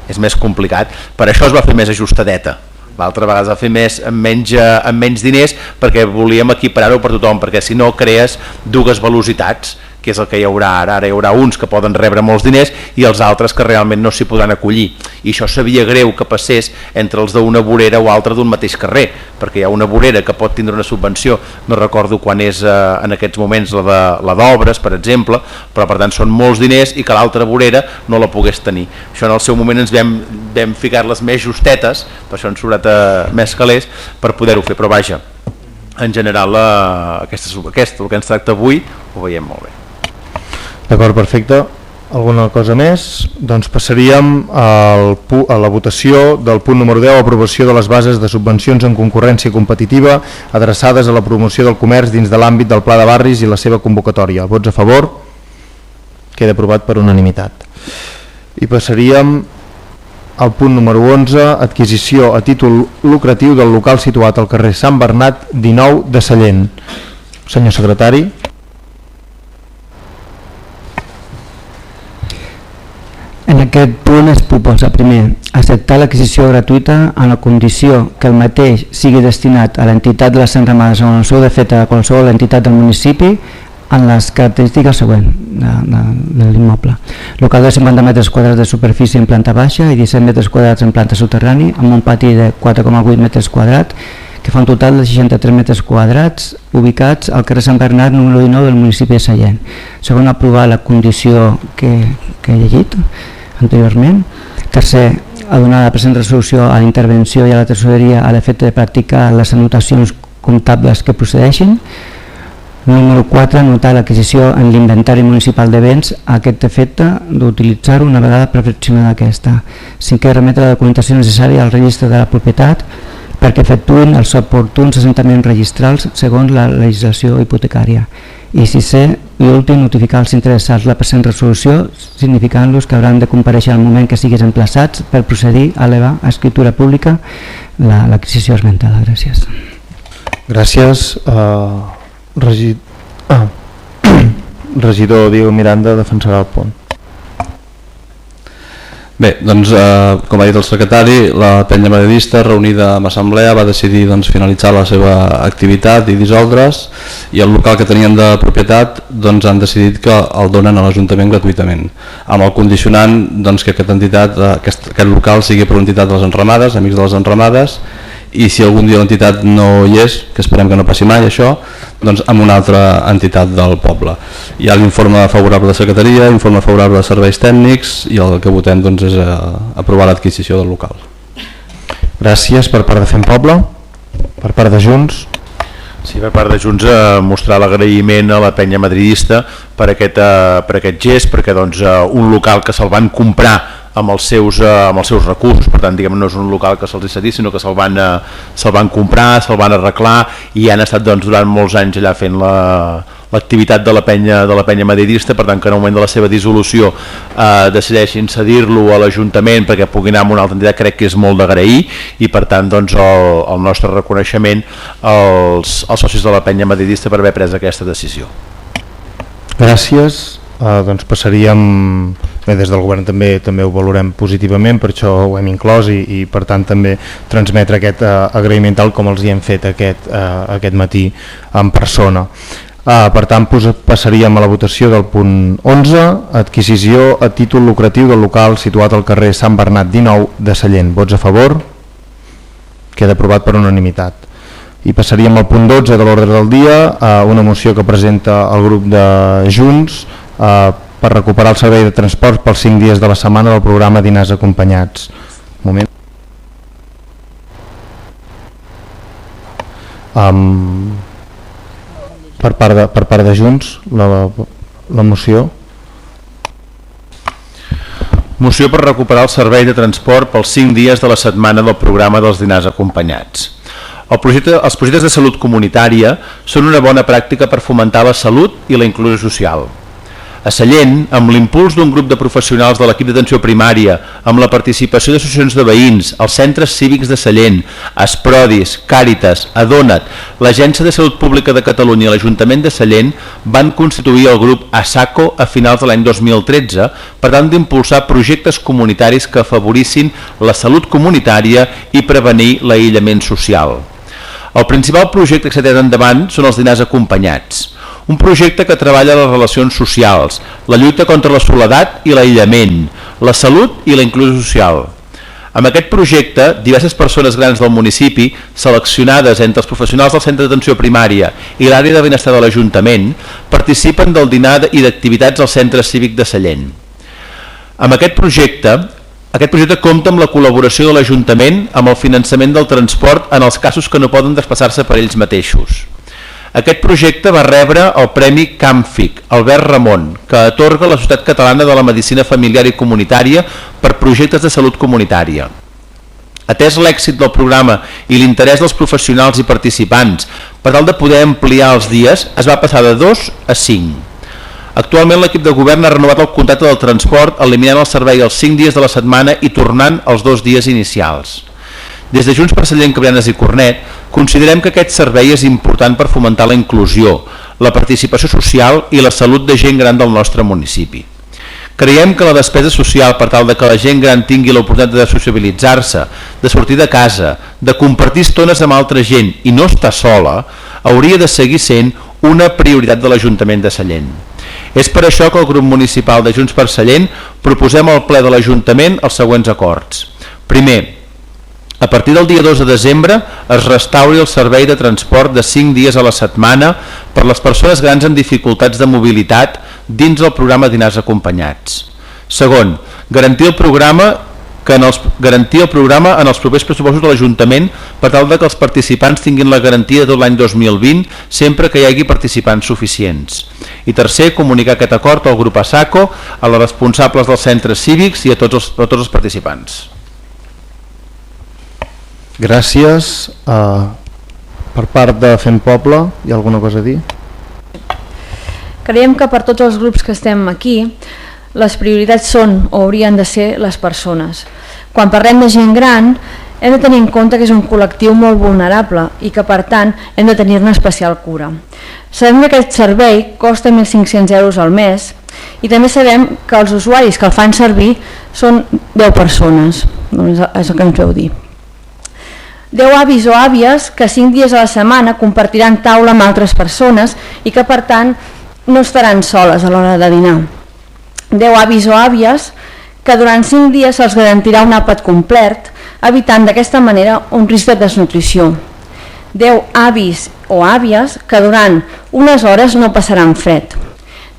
és més complicat, per això es va fer més ajustadeta. L'altra vegada es va fer amb menys diners perquè volíem equiparar-ho per tothom, perquè si no crees dues velocitats que és el que hi haurà ara. Ara hi haurà uns que poden rebre molts diners i els altres que realment no s'hi podran acollir, i això sabia greu que passés entre els d'una vorera o altra d'un mateix carrer, perquè hi ha una vorera que pot tindre una subvenció, no recordo quan és en aquests moments la d'obres, per exemple, però per tant són molts diners i que l'altra vorera no la pogués tenir. Això en el seu moment ens vam ficar-les més justetes, per això han sobrat més calés per poder-ho fer, però vaja, en general el que ens tracta avui ho veiem molt bé. D'acord, perfecte. Alguna cosa més? Doncs passaríem a la votació del punt número 10, aprovació de les bases de subvencions en concurrència competitiva adreçades a la promoció del comerç dins de l'àmbit del Pla de Barris i la seva convocatòria. Vots a favor? Queda aprovat per unanimitat. I passaríem al punt número 11, adquisició a títol lucratiu del local situat al carrer Sant Bernat 19 de Sallent. Senyor secretari. En aquest punt es proposa, primer, acceptar l'adquisició gratuïta en la condició que el mateix sigui destinat a l'entitat de les enramades o en el seu defecte a qualsevol entitat del municipi en les característiques següents de l'immoble. Local de 50 metres quadrats de superfície en planta baixa i 17 metres quadrats en planta soterrani, amb un pati de 4,8 metres quadrats, que fa un total de 63 metres quadrats, ubicats al carrer Sant Bernat número 19 del municipi de Sallent. Segon, aprovar la condició que he llegit anteriorment. Tercer, a donar la present resolució a la intervenció i a la tresoreria a l'efecte de practicar les anotacions comptables que procedeixin. Número 4, anotar l'adquisició en l'inventari municipal de béns a aquest efecte d'utilitzar-ho una vegada perfeccionada aquesta. Cinquè, remetre la documentació necessària al registre de la propietat perquè efectuïn els oportuns assentaments registrals segons la legislació hipotecària. I sisè i últim, notificar als interessats la present resolució, significant-los que hauran de comparèixer al moment que siguin emplaçats per procedir a elevar a escriptura pública l'adquisició esmentada. Gràcies. Gràcies. Regidor Diego Miranda defensarà el punt. Bé, doncs, com ha dit el secretari, la penya madridista reunida amb assemblea va decidir finalitzar la seva activitat i dissoldre's, i el local que tenien de propietat han decidit que el donen a l'Ajuntament gratuïtament, amb el condicionant que aquest local sigui per l'entitat de les enramades, amics de les enramades, i si algun dia l'entitat no hi és, que esperem que no passi mai això, doncs amb una altra entitat del poble. Hi ha l'informe favorable de secretaria, informe favorable de serveis tècnics, i el que votem és aprovar l'adquisició del local. Gràcies. Per part de Fem Poble? Per part de Junts? Sí, per part de Junts mostrar l'agraïment a la penya madridista per aquest gest, perquè un local que se'l van comprar amb els seus recursos, per tant no és un local que se'ls cedís, sinó que se'l van comprar, se'l van arreglar i han estat durant molts anys allà fent l'activitat de la penya madridista. Per tant, que en el moment de la seva dissolució decideixin cedir-lo a l'Ajuntament perquè pugui anar a una altra entitat, crec que és molt d'agrair, i per tant el nostre reconeixement als socis de la penya madridista per haver pres aquesta decisió. Gràcies. Doncs passaríem, des del govern també ho valorem positivament, per això ho hem inclòs, i per tant també transmetre aquest agraïment tal com els hi hem fet aquest matí en persona. Per tant, passaríem a la votació del punt 11, adquisició a títol lucratiu del local situat al carrer Sant Bernat 19 de Sallent. Vots a favor? Queda aprovat per unanimitat. I passaríem al punt 12 de l'ordre del dia, una moció que presenta el grup de Junts per recuperar el servei de transport pels 5 dies de la setmana del programa Dinars Acompanyats. Moment. Per part de Junts, la moció. Moció per recuperar el servei de transport pels 5 dies de la setmana del programa dels Dinars Acompanyats. Els projectes de salut comunitària són una bona pràctica per fomentar la salut i la inclusió social. A Sallent, amb l'impuls d'un grup de professionals de l'equip d'atenció primària, amb la participació d'associacions de veïns, els centres cívics de Sallent, Esprodis, Càritas, Adona't, l'Agència de Salut Pública de Catalunya i l'Ajuntament de Sallent van constituir el grup ASACO a finals de l'any 2013 per tant d'impulsar projectes comunitaris que afavorissin la salut comunitària i prevenir l'aïllament social. El principal projecte que s'ha tirat endavant són els dinars acompanyats, un projecte que treballa les relacions socials, la lluita contra la soledat i l'aïllament, la salut i la inclusió social. Amb aquest projecte, diverses persones grans del municipi, seleccionades entre els professionals del centre d'atenció primària i l'àrea de benestar de l'Ajuntament, participen del dinar i d'activitats al centre cívic de Sallent. Amb aquest projecte compta amb la col·laboració de l'Ajuntament amb el finançament del transport en els casos que no poden desplaçar-se per ells mateixos. Aquest projecte va rebre el Premi CAMFIC, Albert Ramon, que atorga la Societat Catalana de la Medicina Familiar i Comunitària per projectes de salut comunitària. Atès l'èxit del programa i l'interès dels professionals i participants per tal de poder ampliar els dies, es va passar de 2 a 5. Actualment l'equip de govern ha renovat el contracte del transport, eliminant el servei els 5 dies de la setmana i tornant els 2 dies inicials. Des de Junts per Sallent, Cabrianes i Cornet, considerem que aquest servei és important per fomentar la inclusió, la participació social i la salut de gent gran del nostre municipi. Creiem que la despesa social per tal de que la gent gran tingui l'oportunitat de sociabilitzar-se, de sortir de casa, de compartir estones amb altra gent i no estar sola, hauria de seguir sent una prioritat de l'Ajuntament de Sallent. És per això que el grup municipal de Junts per Sallent proposem al ple de l'Ajuntament els següents acords. Primer, a partir del dia 2 de desembre es restauri el servei de transport de 5 dies a la setmana per les persones grans amb dificultats de mobilitat dins del programa Dinars Acompanyats. Segon, garantir el programa en els propers pressupostos de l'Ajuntament per tal que els participants tinguin la garantia de tot l'any 2020 sempre que hi hagi participants suficients. I tercer, comunicar aquest acord al grup ASACO, a les responsables dels centres cívics i a tots els participants. Gràcies. Per part de Fem Poble, hi ha alguna cosa a dir? Creiem que per tots els grups que estem aquí, les prioritats són o haurien de ser les persones. Quan parlem de gent gran, hem de tenir en compte que és un col·lectiu molt vulnerable i que per tant hem de tenir-ne especial cura. Sabem que aquest servei costa 1.500 euros al mes i també sabem que els usuaris que el fan servir són 10 persones, és el que ens veu dir. 10 avis o àvies que 5 dies a la setmana compartiran taula amb altres persones i que per tant no estaran soles a l'hora de dinar. 10 avis o àvies que durant 5 dies se'ls garantirà un àpat complet, evitant d'aquesta manera un risc de desnutrició. 10 avis o àvies que durant unes hores no passaran fred.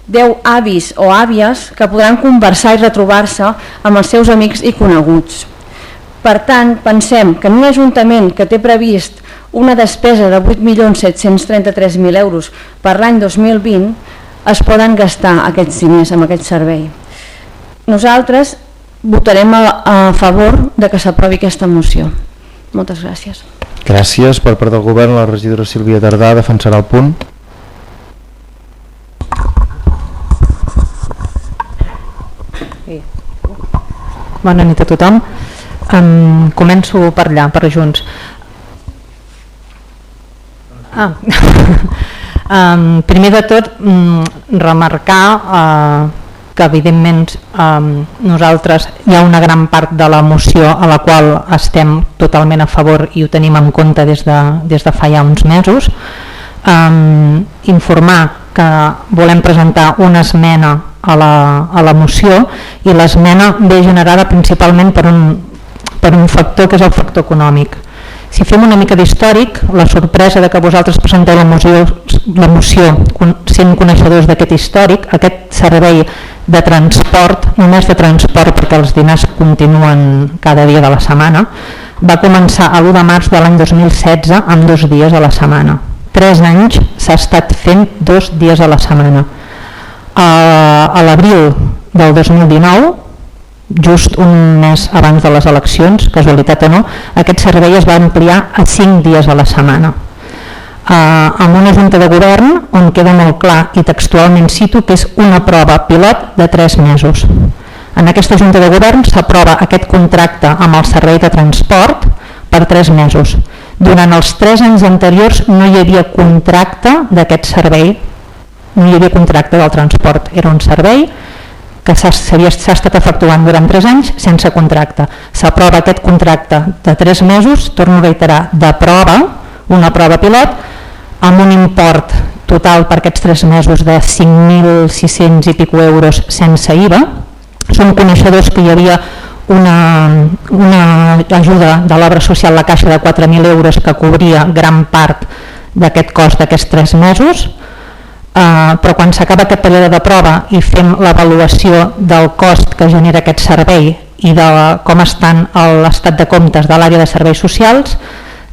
10 avis o àvies que podran conversar i retrobar-se amb els seus amics i coneguts. Per tant, pensem que en un ajuntament que té previst una despesa de 8.733.000 euros per l'any 2020 es poden gastar aquests diners amb aquest servei. Nosaltres votarem a favor de que s'aprovi aquesta moció. Moltes gràcies. Gràcies. Per part del govern, la regidora Sílvia Tardà defensarà el punt. Bona nit a tothom. Començo per allà, per Junts. Primer de tot, remarcar que evidentment nosaltres hi ha una gran part de la moció a la qual estem totalment a favor i ho tenim en compte des de fa ja uns mesos. Informar que volem presentar una esmena a la moció i l'esmena ve generada principalment per un factor que és el factor econòmic. Si fem una mica d'històric, la sorpresa de que vosaltres presenteu la moció sent coneixedors d'aquest històric, aquest servei de transport, només de transport perquè els dinars continuen cada dia de la setmana, va començar l'1 de març de l'any 2016 amb 2 dies a la setmana. 3 anys s'ha estat fent 2 dies a la setmana. A l'abril del 2019, just un mes abans de les eleccions, casualitat o no, aquest servei es va ampliar a 5 dies a la setmana. Amb una junta de govern on queda molt clar i textualment cito que és una prova pilot de 3 mesos. En aquesta junta de govern s'aprova aquest contracte amb el servei de transport per 3 mesos. Durant els 3 anys anteriors no hi havia contracte d'aquest servei, no hi havia contracte del transport, era un servei que s'ha estat efectuant durant 3 anys sense contracte. S'aprova aquest contracte de 3 mesos, torno a reiterar, de prova, una prova pilot, amb un import total per aquests 3 mesos de 5.600 i pico euros sense IVA. Som coneixedors que hi havia una ajuda de l'obra social La Caixa de 4.000 euros que cobria gran part d'aquest cost d'aquests 3 mesos, però quan s'acaba aquest període de prova i fem l'avaluació del cost que genera aquest servei i de com estan l'estat de comptes de l'àrea de serveis socials,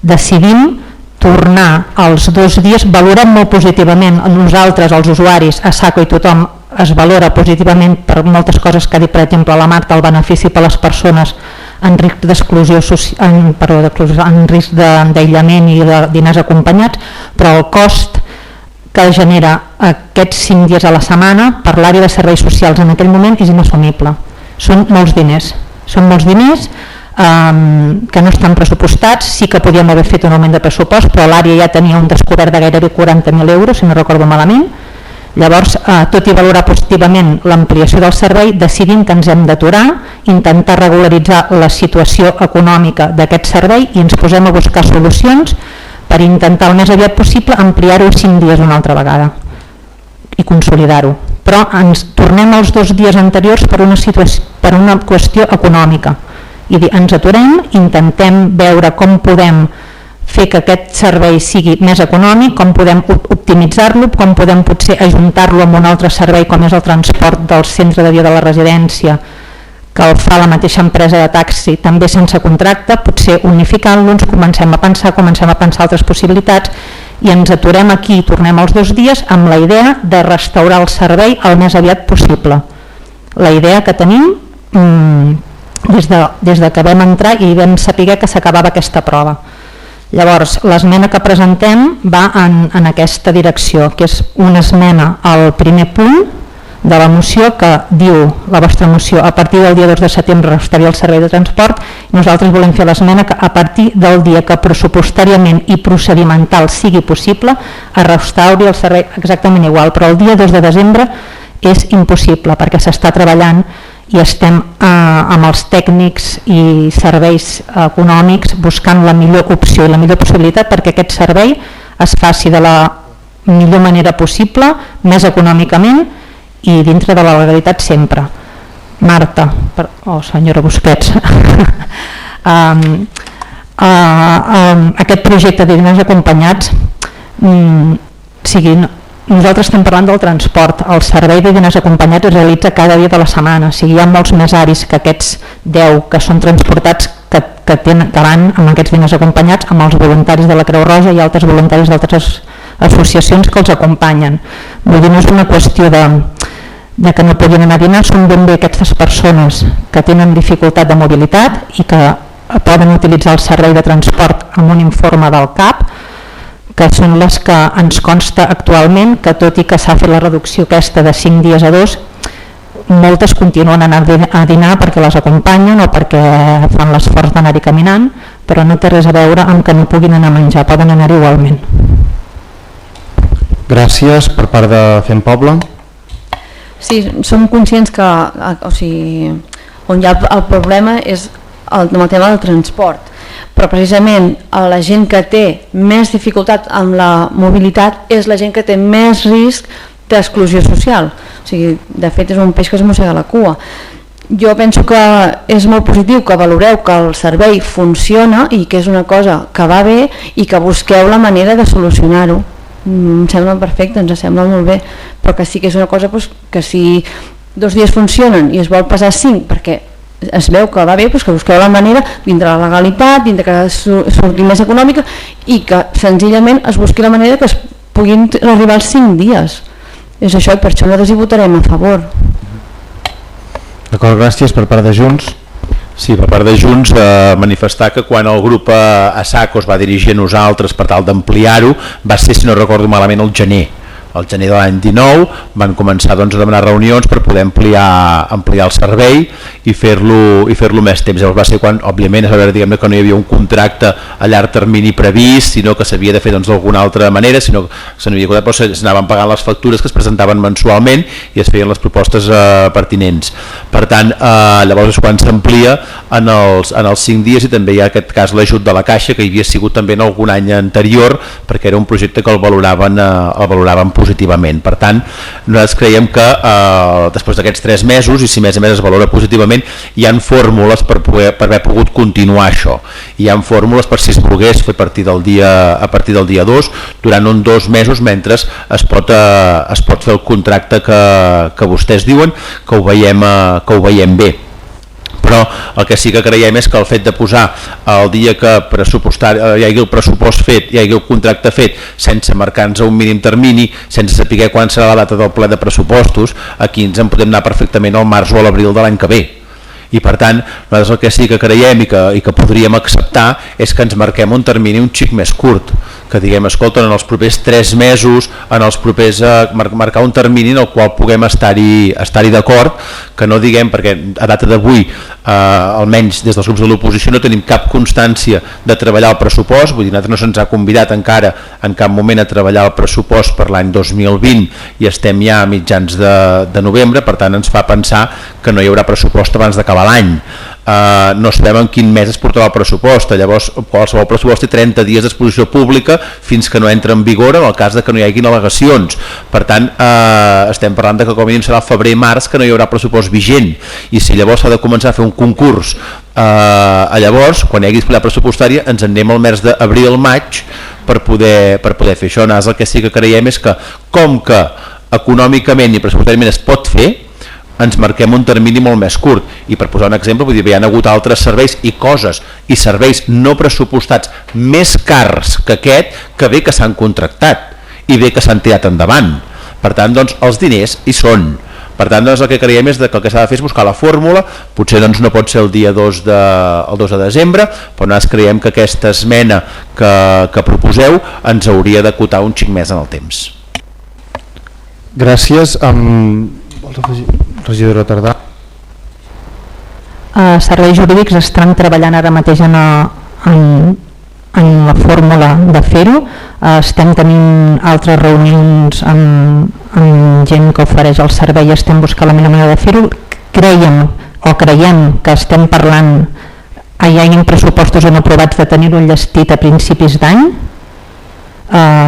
decidim tornar els 2 dies. Valorem molt positivament nosaltres, els usuaris, a SACO i tothom es valora positivament per moltes coses que ha dit, per exemple, la Marta, el benefici per a les persones en risc d'exclusió, en risc d'aïllament i de diners acompanyats, però el cost que genera aquests 5 dies a la setmana per l'àrea de serveis socials en aquell moment és inassumible. Són molts diners, que no estan pressupostats. Sí que podíem haver fet un augment de pressupost, però l'àrea ja tenia un descobert de gairebé 40.000 euros, si no recordo malament. Llavors, tot i valorar positivament l'ampliació del servei, decidim que ens hem d'aturar, intentar regularitzar la situació econòmica d'aquest servei i ens posem a buscar solucions per intentar el més aviat possible ampliar-ho 5 dies una altra vegada i consolidar-ho. Però ens tornem als 2 dies anteriors per una qüestió econòmica. I ens aturem, intentem veure com podem fer que aquest servei sigui més econòmic, com podem optimitzar-lo, com podem potser ajuntar-lo amb un altre servei com és el transport del centre de dia de la residència, que el fa la mateixa empresa de taxi, també sense contracte, potser unificant-lo, ens comencem a pensar altres possibilitats i ens aturem aquí i tornem als 2 dies amb la idea de restaurar el servei el més aviat possible. La idea que tenim des de que vam entrar i vam saber que s'acabava aquesta prova. Llavors, l'esmena que presentem va en aquesta direcció, que és una esmena al primer punt de la moció que diu, la vostra moció, a partir del dia 2 de setembre restauri el servei de transport. Nosaltres volem fer l'esmena que a partir del dia que pressupostàriament i procedimental sigui possible es restauri el servei exactament igual, però el dia 2 de desembre és impossible perquè s'està treballant i estem amb els tècnics i serveis econòmics buscant la millor opció i la millor possibilitat perquè aquest servei es faci de la millor manera possible, més econòmicament i dintre de la legalitat sempre. Marta, senyora Busquets, aquest projecte de diners acompanyats, nosaltres estem parlant del transport, el servei de diners acompanyats es realitza cada dia de la setmana, hi ha molts més avis que aquests 10 que són transportats que van amb aquests diners acompanyats amb els voluntaris de la Creu Roja i altres voluntaris d'altres associacions que els acompanyen. Vull dir, no és una qüestió de que no podien anar a dinar, són ben bé aquestes persones que tenen dificultat de mobilitat i que poden utilitzar el servei de transport amb un informe del CAP, que són les que ens consta actualment que tot i que s'ha fet la reducció aquesta de 5 dies a 2, moltes continuen anant a dinar perquè les acompanyen o perquè fan l'esforç d'anar-hi caminant, però no té res a veure amb que no puguin anar a menjar, poden anar igualment. Gràcies. Per part de Fem Poble. Sí, som conscients que on hi ha el problema és el tema del transport, però precisament la gent que té més dificultat amb la mobilitat és la gent que té més risc d'exclusió social. O sigui, de fet és un peix que es mossega la cua. Jo penso que és molt positiu que valoreu que el servei funciona i que és una cosa que va bé i que busqueu la manera de solucionar-ho. Em sembla perfecte, ens sembla molt bé, però que sí que és una cosa que si 2 dies funcionen i es vol passar 5 perquè es veu que va bé, que busqueu la manera dintre la legalitat, dintre que surti més econòmica i que senzillament es busqui la manera que es puguin arribar als 5 dies. És això, i per això nosaltres hi votarem a favor. D'acord, gràcies. Per part de Junts. Sí, per part de Junts manifestar que quan el grup a SACO es va dirigir a nosaltres per tal d'ampliar-ho va ser, si no recordo malament, el gener al gener de l'any 19 van començar doncs, a demanar reunions per poder ampliar el servei i fer-lo més temps. Llavors va ser quan, òbviament, es va veure, diguem-ne, que no hi havia un contracte a llarg termini previst, sinó que s'havia de fer d'alguna altra manera, sinó que se n'havia acordat, però s'anaven pagant les factures que es presentaven mensualment i es feien les propostes pertinents. Per tant, llavors és quan s'amplia en els 5 dies, i també hi ha en aquest cas l'ajut de la Caixa, que hi havia sigut també en algun any anterior, perquè era un projecte que el valoraven positivament. Per tant, nosaltres creiem que després d'aquests 3 mesos, i si més a més es valora positivament, hi ha fórmules per haver pogut continuar això. Hi ha fórmules per si es volgués fer a partir del dia 2, durant uns 2 mesos, mentre es pot fer el contracte que vostès diuen, que ho veiem bé. Però el que sí que creiem és que el fet de posar el dia que hi hagi el pressupost fet, hi hagi el contracte fet, sense marcar-nos un mínim termini, sense saber quan serà la data del ple de pressupostos, aquí ens en podem anar perfectament al març o a l'abril de l'any que ve. I per tant, nosaltres el que sí que creiem i que podríem acceptar és que ens marquem un termini un xic més curt, que diguem, escolta, en els propers 3 mesos, en els propers marcar un termini en el qual puguem estar-hi d'acord, que no diguem, perquè a data d'avui, almenys des dels grups de l'oposició, no tenim cap constància de treballar el pressupost, vull dir, nosaltres no se'ns ha convidat encara en cap moment a treballar el pressupost per l'any 2020 i estem ja a mitjans de novembre, per tant ens fa pensar que no hi haurà pressupost abans d'acabar l'any. No sabem en quin mes es portarà el pressupost, llavors qualsevol pressupost té 30 dies d'exposició pública fins que no entra en vigor en el cas de que no hi hagin al·legacions. Per tant, estem parlant de que com a mínim serà el febrer-març que no hi haurà pressupost vigent, i si llavors s'ha de començar a fer un concurs llavors, quan hi hagi disponibilitat pressupostària, ens en anem al mes d'abril-maig per poder fer això. El que sí que creiem és que, com que econòmicament i pressupostàriament es pot fer, ens marquem un termini molt més curt. I per posar un exemple, vull dir, hi ha hagut altres serveis i coses i serveis no pressupostats més cars que aquest, que bé que s'han contractat i bé que s'han tirat endavant. Per tant, doncs, els diners hi són. Per tant, doncs, el que creiem és que el que s'ha de fer és buscar la fórmula. Potser doncs, no pot ser el dia 2 de desembre, però nosaltres creiem que aquesta esmena que proposeu ens hauria d'acotar un xic més en el temps. Gràcies. Regidora Tardà. Serveis jurídics estan treballant ara mateix en la fórmula de fer-ho. Estem tenint altres reunions amb gent que ofereix el servei i estem buscant la millor manera de fer-ho. Creiem que estem parlant, hi hagin pressupostos no aprovats, de tenir-ho enllestit a principis d'any.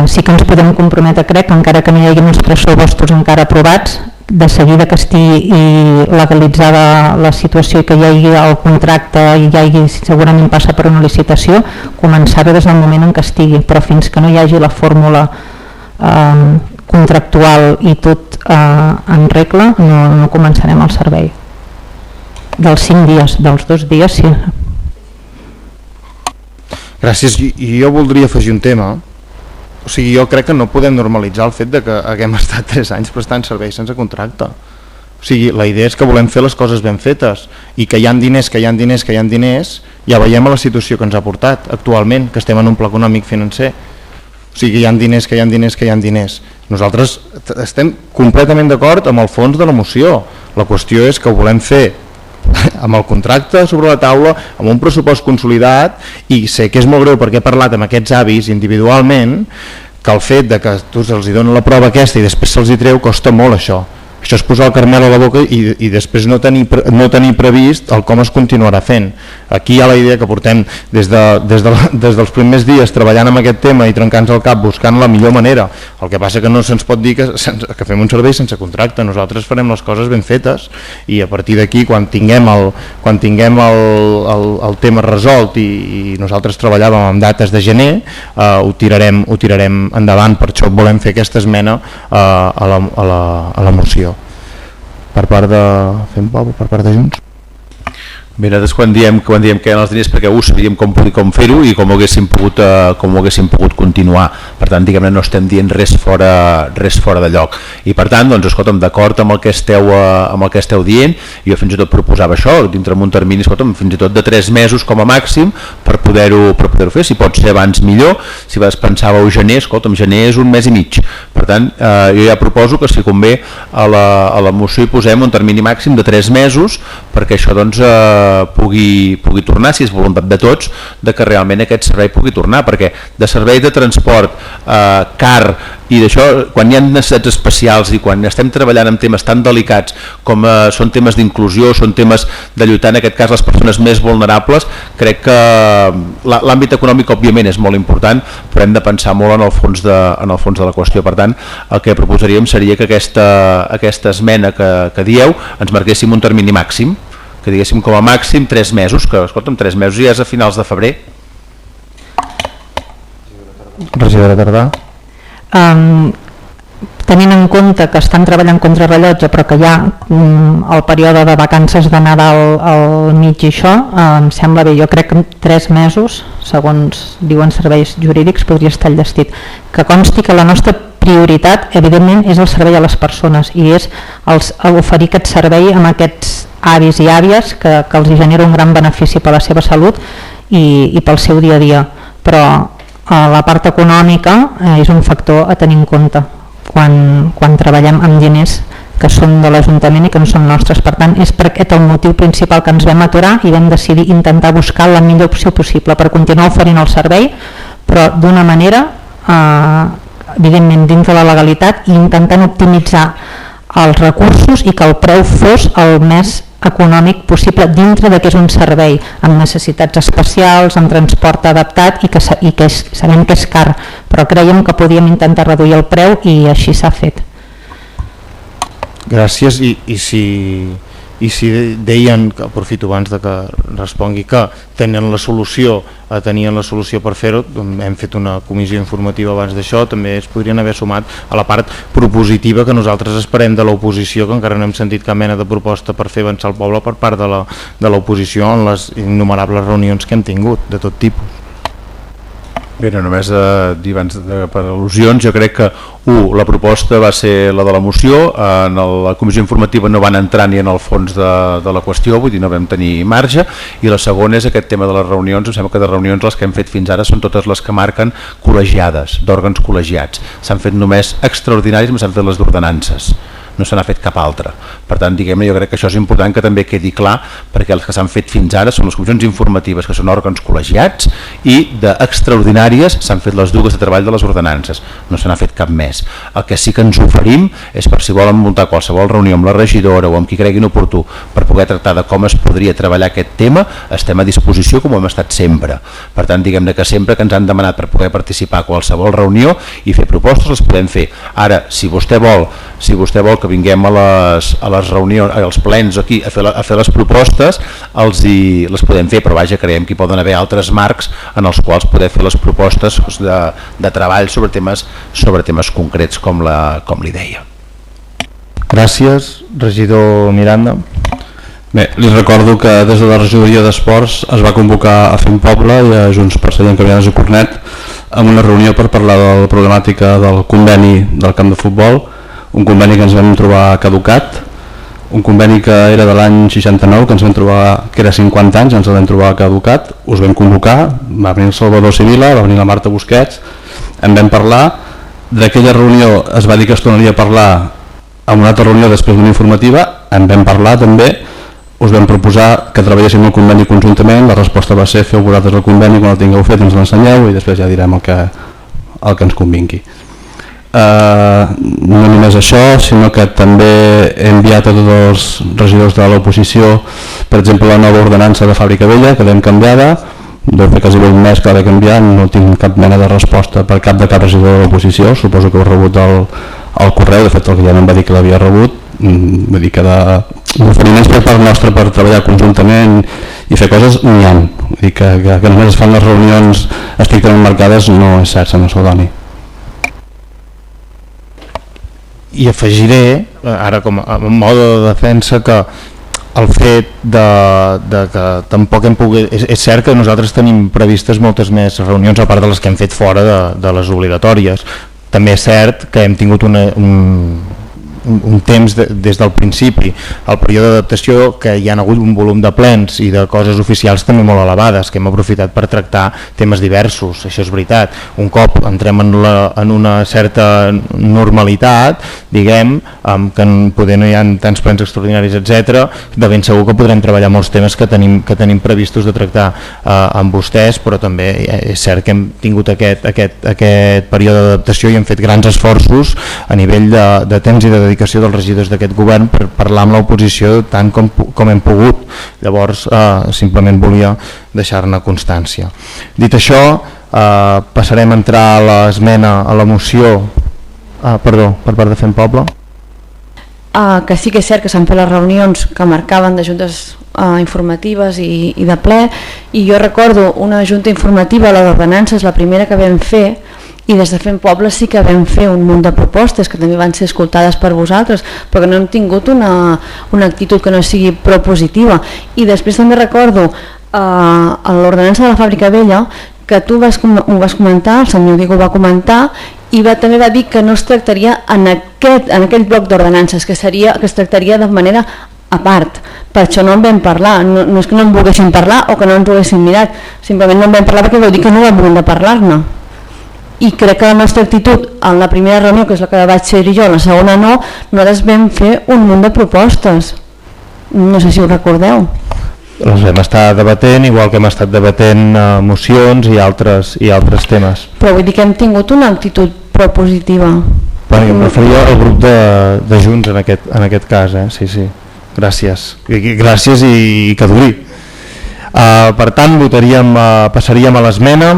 Sí que ens podem comprometre, crec, encara que no hi hagi uns pressupostos encara aprovats, de seguida que estigui legalitzada la situació i que hi hagi el contracte i hi hagi, segurament passa per una licitació, començar-ho des del moment en què estigui, però fins que no hi hagi la fórmula contractual i tot en regla, no començarem el servei. Dels 5 dies, dels 2 dies, sí. Gràcies. I jo voldria afegir un tema. O sigui, jo crec que no podem normalitzar el fet de que haguem estat 3 anys prestant serveis sense contracte. O sigui, la idea és que volem fer les coses ben fetes i que hi ha diners, ja veiem a la situació que ens ha portat actualment, que estem en un pla econòmic financer. O sigui, hi ha diners. Nosaltres estem completament d'acord amb el fons de la moció. La qüestió és que ho volem fer amb el contracte sobre la taula, amb un pressupost consolidat, i sé que és molt greu perquè he parlat amb aquests avis individualment, que el fet de que tu se'ls dona la prova aquesta i després se'ls treu, costa molt això. Això és posar el carmel a la boca i després no tenir previst el com es continuarà fent. Aquí hi ha la idea que portem des dels primers dies treballant amb aquest tema i trencant-nos el cap buscant la millor manera. El que passa que no se'ns pot dir que fem un servei sense contracte. Nosaltres farem les coses ben fetes i a partir d'aquí, quan tinguem el tema resolt i nosaltres treballàvem amb dates de gener, ho tirarem endavant. Per això volem fer aquesta esmena a la moció. Per part de FEMPOP o per part de Junts? Bé, nosaltres quan diem que eren els diners perquè sabíem com fer-ho i com ho haguéssim pogut continuar. Per tant, diguem-ne, no estem dient res fora de lloc. I per tant, doncs, escolta'm, d'acord amb el que esteu dient, jo fins i tot proposava això, dintre d'un termini, escolta'm, fins i tot de 3 mesos com a màxim per poder-ho fer. Si pot ser abans millor, si pensàveu gener, escolta'm, gener és un mes i mig. Per tant, jo ja proposo que si convé a la moció hi posem un termini màxim de 3 mesos perquè això doncs pugui tornar, si és voluntat de tots, de que realment aquest servei pugui tornar, perquè de servei de transport car i d'això, quan hi ha necessitats especials i quan estem treballant en temes tan delicats com són temes d'inclusió, són temes de lluitar en aquest cas les persones més vulnerables, crec que l'àmbit econòmic òbviament és molt important, però hem de pensar molt en el fons de la qüestió. Per tant, el que proposaríem seria que aquesta esmena que dieu ens marquéssim un termini màxim, que diguéssim com a màxim 3 mesos, que escolta'm, 3 mesos ja és a finals de febrer. Regidora Tardà. Tenint en compte que estan treballant contra rellotge però que hi ha el període de vacances de Nadal al mig i això, em sembla bé. Jo crec que 3 mesos, segons diuen serveis jurídics, podria estar enllestit. Que consti que la nostra prioritat evidentment és el servei a les persones i és oferir aquest servei amb aquests avis i àvies que els genera un gran benefici per a la seva salut i pel seu dia a dia, però la part econòmica és un factor a tenir en compte quan treballem amb diners que són de l'Ajuntament i que no són nostres. Per tant, és per aquest el motiu principal que ens vam aturar i vam decidir intentar buscar la millor opció possible per continuar oferint el servei, però d'una manera evidentment dins de la legalitat i intentant optimitzar els recursos i que el preu fos el més econòmic possible dintre de que és un servei amb necessitats especials, amb transport adaptat i que sabem que és car, però creiem que podíem intentar reduir el preu i així s'ha fet. Gràcies. I si deien, que aprofito abans de que respongui, que tenien la solució per fer-ho, hem fet una comissió informativa abans d'això, també es podrien haver sumat a la part propositiva que nosaltres esperem de l'oposició, que encara no hem sentit cap mena de proposta per fer avançar el poble per part de l'oposició en les innumerables reunions que hem tingut de tot tipus. Bé, no només dir abans per al·lusions, jo crec que la proposta va ser la de la moció, en la comissió informativa no van entrar ni en el fons de la qüestió, vull dir, no vam tenir marge, i la segona és aquest tema de les reunions. Em sembla que de reunions les que hem fet fins ara són totes les que marquen col·legiades, d'òrgans col·legiats. S'han fet només extraordinaris, s'han fet les d'ordenances, no se n'ha fet cap altra. Per tant, diguem-ne, jo crec que això és important que també quedi clar, perquè els que s'han fet fins ara són les comissions informatives, que són òrgans col·legiats, i d'extraordinàries s'han fet les dues de treball de les ordenances, no se n'ha fet cap més. El que sí que ens oferim és, per si volen muntar qualsevol reunió amb la regidora o amb qui creguin oportú per poder tractar de com es podria treballar aquest tema, estem a disposició com hem estat sempre. Per tant, diguem-ne que sempre que ens han demanat per poder participar a qualsevol reunió i fer propostes les podem fer. Ara, si vostè vol que vinguem a les reunions, als plens aquí a fer les propostes, les podem fer, però vaja, creiem que hi poden haver altres marcs en els quals poder fer les propostes de treball sobre temes concrets, com li deia. Gràcies. Regidor Miranda. Bé, li recordo que des de la regidoria d'Esports es va convocar a Fem Poble i a Junts per Sallent, Cabrianes i Cornet amb una reunió per parlar de la problemàtica del conveni del camp de futbol, un conveni que ens vam trobar caducat, un conveni que era de l'any 69, que ens vam trobar que era 50 anys, ens el vam trobar caducat, us vam convocar, va venir el Salvador Sibila, va venir la Marta Busquets, en vam parlar, d'aquella reunió es va dir que es tornaria a parlar en una altra reunió després d'una informativa, en vam parlar també, us vam proposar que treballéssim el conveni conjuntament, la resposta va ser feu vosaltres el conveni, quan el tingueu fet ens l'ensenyeu i després ja direm el que ens convingui. No només això, sinó que també he enviat a tots els regidors de l'oposició, per exemple, la nova ordenança de Fàbrica Vella, que l'hem canviada, deu fer quasi un mes que l'he canviat, no tinc cap mena de resposta per cap regidor de l'oposició, suposo que heu rebut el correu, de fet el Guillem em va dir que l'havia rebut, vull dir que d'oferiments per part nostra per treballar conjuntament i fer coses n'hi ha, vull dir que només es fan les reunions estrictament marcades no és cert, senyor Saldoni. I afegiré, ara com a mode de defensa, que el fet de que tampoc hem pogut... És cert que nosaltres tenim previstes moltes més reunions a part de les que hem fet fora de les obligatòries. També és cert que hem tingut un temps des del principi, el període d'adaptació, que hi ha hagut un volum de plens i de coses oficials també molt elevades, que hem aprofitat per tractar temes diversos, això és veritat. Un cop entrem en una certa normalitat, diguem, que poder no hi ha tants plens extraordinaris, etc., de ben segur que podrem treballar molts temes que tenim previstos de tractar amb vostès, però també és cert que hem tingut aquest període d'adaptació i hem fet grans esforços a nivell de temps i de dedicació dels regidors d'aquest govern per parlar amb l'oposició tant com hem pogut. Llavors simplement volia deixar-ne constància. Dit això, passarem a entrar a l'esmena a la moció per part de Fem Poble. Que sí que és cert que s'han fet les reunions que marcaven de juntes informatives i de ple, i jo recordo una junta informativa, la d'ordenances, la primera que vam fer, i des de Fem Poble sí que vam fer un munt de propostes que també van ser escoltades per vosaltres, però que no hem tingut una actitud que no sigui propositiva. I després també recordo a l'ordenança de la Fàbrica Vella que tu ho vas comentar, el senyor Diego ho va comentar, i també va dir que no es tractaria en aquell bloc d'ordenances, que es tractaria de manera a part. Per això no en vam parlar, no és que no en volguéssim parlar o que no ens ho haguéssim mirat, simplement no en vam parlar perquè vau dir que no vam de parlar-ne. I crec que la nostra actitud en la primera reunió, que és la que vaig ser jo, en la segona no, nosaltres vam fer un munt de propostes. No sé si ho recordeu. Les hem estat debatent, igual que hem estat debatent mocions i altres temes. Però vull dir que hem tingut una actitud propositiva. Bueno, jo em referia al grup de Junts en aquest cas, sí. Gràcies. Gràcies i que duri. Per tant, passaríem a l'esmena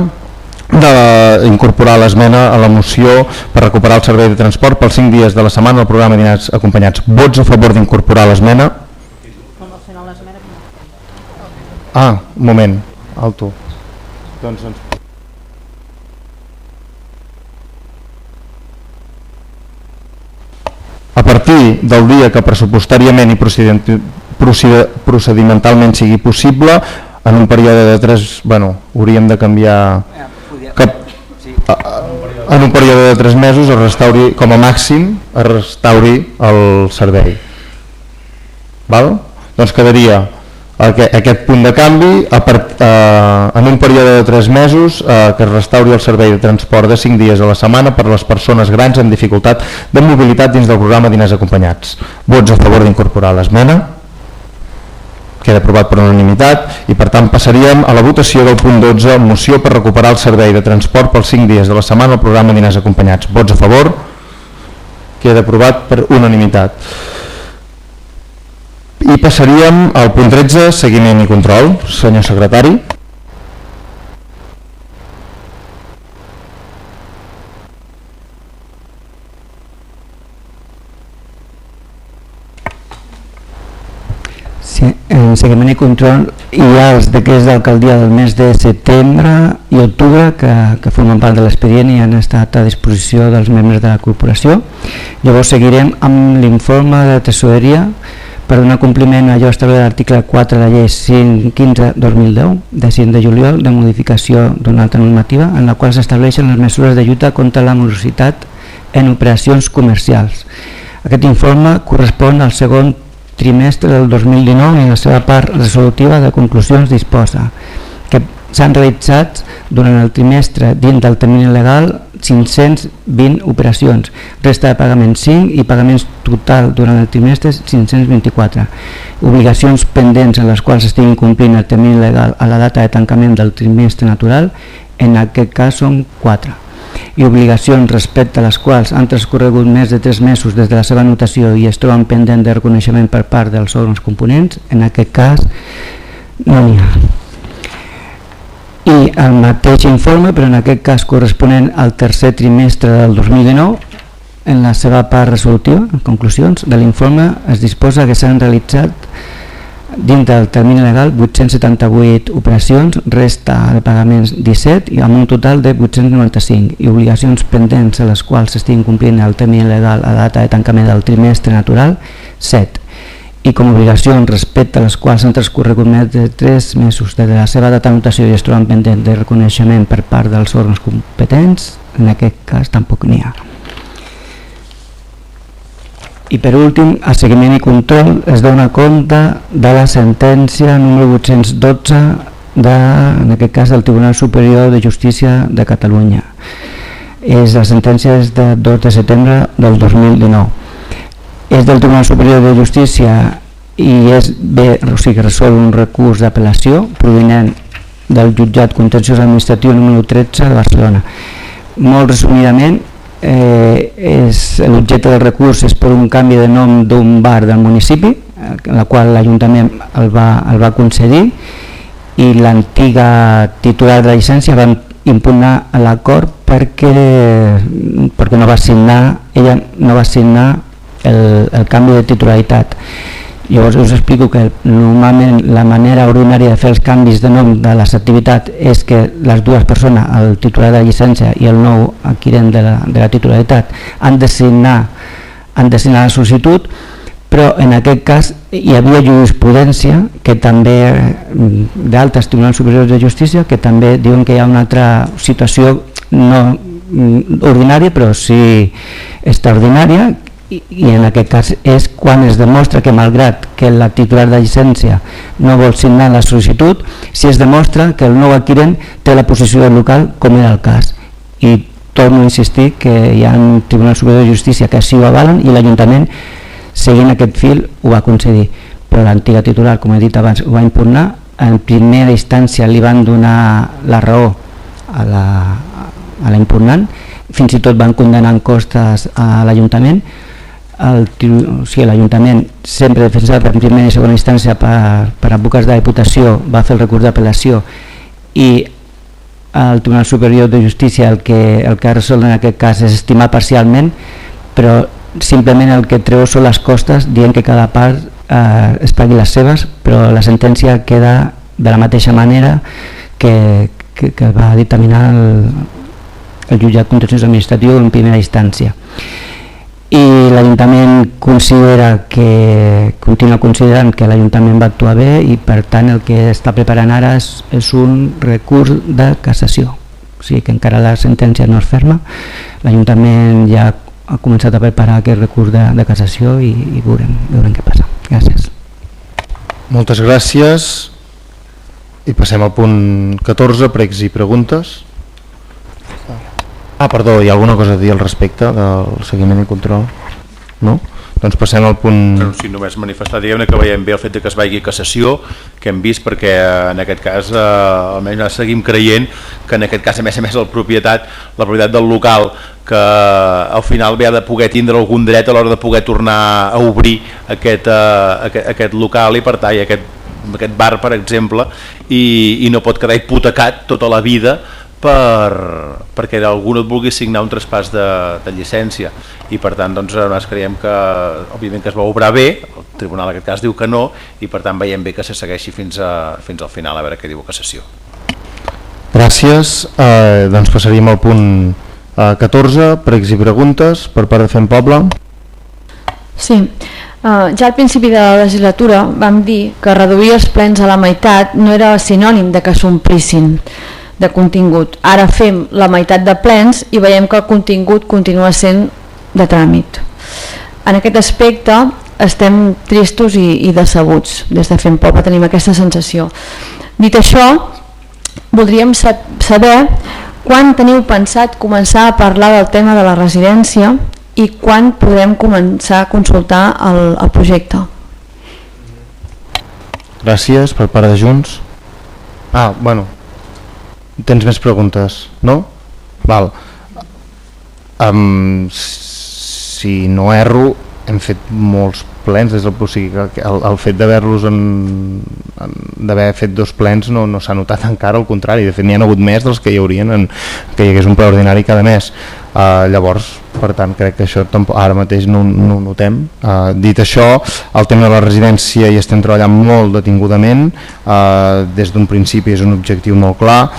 d'incorporar l'esmena a la moció per recuperar el servei de transport pels 5 dies de la setmana al programa Dinars Acompanyats. Vots a favor d'incorporar l'esmena? Un moment, alto. A partir del dia que pressupostàriament i procedimentalment sigui possible, en un període de 3, hauríem de canviar... en un període de 3 mesos es restauri, com a màxim es restauri el servei. Doncs quedaria aquest punt de canvi en un període de 3 mesos que es restauri el servei de transport de 5 dies a la setmana per a les persones grans amb dificultat de mobilitat dins del programa Diners Acompanyats. Vots a favor d'incorporar l'esmena? Queda aprovat per unanimitat i per tant passaríem a la votació del punt 12, moció per recuperar el servei de transport pels 5 dies de la setmana al programa Diners Acompanyats. Vots a favor? Queda aprovat per unanimitat. I passaríem al punt 13, seguiment i control. Senyor secretari. En seguiment i control hi ha els decrets d'alcaldia del mes de setembre i octubre que formen part de l'expedient i han estat a disposició dels membres de la corporació. Llavors seguirem amb l'informe de tesoreria per donar compliment a allò establert a l'article 4 de la llei 515-2010 de 5 de juliol de modificació d'una altra normativa en la qual s'estableixen les mesures de lluita contra la morositat en operacions comercials. Aquest informe correspon al segon trimestre del 2019 i la seva part resolutiva de conclusions disposa que s'han realitzat durant el trimestre dins del termini legal 520 operacions, resta de pagaments 5 i pagaments total durant el trimestre 524. Obligacions pendents en les quals estiguin complint el termini legal a la data de tancament del trimestre natural, en aquest cas són 4. I obligacions respecte a les quals han transcorregut més de 3 mesos des de la seva anotació i es troben pendent de reconeixement per part dels òrgans components, en aquest cas no n'hi ha. I el mateix informe, però en aquest cas corresponent al tercer trimestre del 2019, en la seva part resolutiva, en conclusions de l'informe, es disposa que s'han realitzat dins del termini legal 878 operacions, resta de pagaments 17 i amb un total de 895 i obligacions pendents a les quals s'estiguin complint el termini legal a data de tancament del trimestre natural 7 i com a obligacions respecte a les quals han transcorregut més de 3 mesos des de la seva data d'anotació i es troben pendent de reconeixement per part dels òrgans competents, en aquest cas tampoc n'hi ha. I per últim, a seguiment i control es dona compte de la sentència número 812 en aquest cas del Tribunal Superior de Justícia de Catalunya. La sentència és de 2 de setembre del 2019. És del Tribunal Superior de Justícia i resol un recurs d'apel·lació provinent del jutjat contenciós administratiu número 13 de Barcelona. Molt resumidament, l'objecte del recurs és per un canvi de nom d'un bar del municipi, la qual l'Ajuntament el va concedir, i l'antiga titular de la llicència va impugnar l'acord perquè ella no va signar el canvi de titularitat. Llavors us explico que normalment la manera ordinària de fer els canvis de nom de les activitats és que les dues persones, el titular de la llicència i el nou adquirent de la titularitat, han de signar la sol·licitud, però en aquest cas hi havia jurisprudència que també d'altres tribunals superiors de justícia que també diuen que hi ha una altra situació no ordinària però sí extraordinària, i en aquest cas és quan es demostra que malgrat que la titular de llicència no vol signar la sol·licitud, si es demostra que el nou adquirent té la posició del local, com era el cas. I torno a insistir que hi ha un Tribunal Superior de Justícia que així ho avalen i l'Ajuntament, seguint aquest fil, ho va concedir. Però l'antiga titular, com he dit abans, ho va impugnar. En primera instància li van donar la raó a la impugnant, fins i tot van condenar en costes a l'Ajuntament. L'Ajuntament, sempre defensat en primera i segona instància per advocats de la Diputació, va fer el recurs d'apel·lació i el Tribunal Superior de Justícia el que ha resolt en aquest cas és estimar parcialment, però simplement el que treu són les costes dient que cada part es pagui les seves, però la sentència queda de la mateixa manera que va dictaminar el jutjat contenciós administratiu en primera instància. I l'Ajuntament continua considerant que l'Ajuntament va actuar bé i per tant el que està preparant ara és un recurs de cassació. O sigui que encara la sentència no és ferma, l'Ajuntament ja ha començat a preparar aquest recurs de cassació i veurem què passa. Gràcies. Moltes gràcies i passem al punt 14, pregs i preguntes. Perdó, hi ha alguna cosa a dir al respecte del seguiment i control? No? Doncs passem al punt... Sí, només manifestar, diguem-ne, que veiem bé el fet que es vagi a cassació, que hem vist, perquè en aquest cas almenys seguim creient que en aquest cas a més la propietat del local, que al final ve de poder tindre algun dret a l'hora de poder tornar a obrir aquest local i per tant aquest bar, per exemple, i no pot quedar hipotecat tota la vida perquè algú et vulgui signar un traspàs de llicència, i per tant doncs, nosaltres creiem que òbviament que es va obrar bé, el tribunal en aquest cas diu que no, i per tant veiem bé que se segueixi fins al final a veure què diu cassació. Gràcies. Doncs passaríem al punt 14, pregs i preguntes per part de Fem Poble. Sí, ja al principi de la legislatura vam dir que reduir els plens a la meitat no era sinònim de que s'omplissin de contingut. Ara fem la meitat de plens i veiem que el contingut continua sent de tràmit. En aquest aspecte estem tristos i decebuts. Des de Fem Poble tenim aquesta sensació. Dit això, voldríem saber quan teniu pensat començar a parlar del tema de la residència i quan podrem començar a consultar el projecte. Gràcies. Per part de Junts. Bueno, tens més preguntes, no? Val. Si no erro, hem fet molts plens des del el fet d'haver-los d'haver fet 2 plens no s'ha notat encara, al contrari, de fet n'hi ha hagut més dels que hi haurien que hi hagués un ple ordinari cada mes. Llavors, per tant, crec que això ara mateix no ho notem. Dit això, el tema de la residència hi estem treballant molt detingudament, des d'un principi és un objectiu molt clar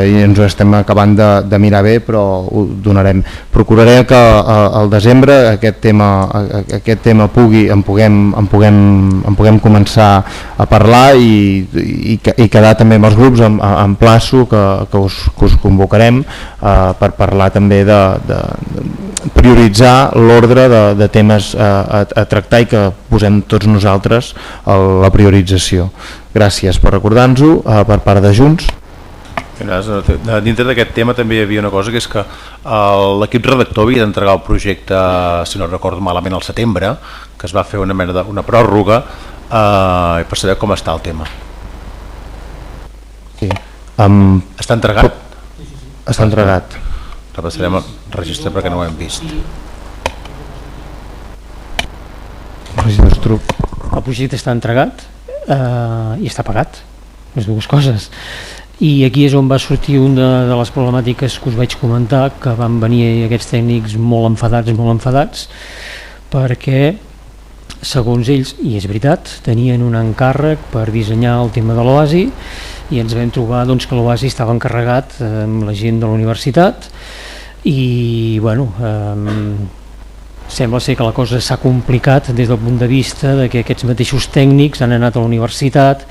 i ens ho estem acabant de mirar bé, però ho donarem. Procuraré que al desembre aquest tema pugui puguem començar a parlar i quedar també amb els grups, emplaço que us convocarem per parlar també de prioritzar l'ordre de temes a tractar i que posem tots nosaltres la priorització. Gràcies per recordar-nos-ho per part de Junts. Dintre d'aquest tema també hi havia una cosa, que és que l'equip redactor havia d'entregar el projecte, si no recordo malament, al setembre, que es va fer una mena d'una pròrroga per saber com està el tema. Sí. Està entregat? Està entregat. Repassarem el registre perquè no ho hem vist. El projecte està entregat i està pagat, les dues coses. I aquí és on va sortir una de les problemàtiques que us vaig comentar, que van venir aquests tècnics molt enfadats, perquè segons ells, i és veritat, tenien un encàrrec per dissenyar el tema de l'oasi i ens vam trobar doncs, que l'oasi estava encarregat amb la gent de la universitat i bueno, sembla ser que la cosa s'ha complicat des del punt de vista de que aquests mateixos tècnics han anat a la universitat,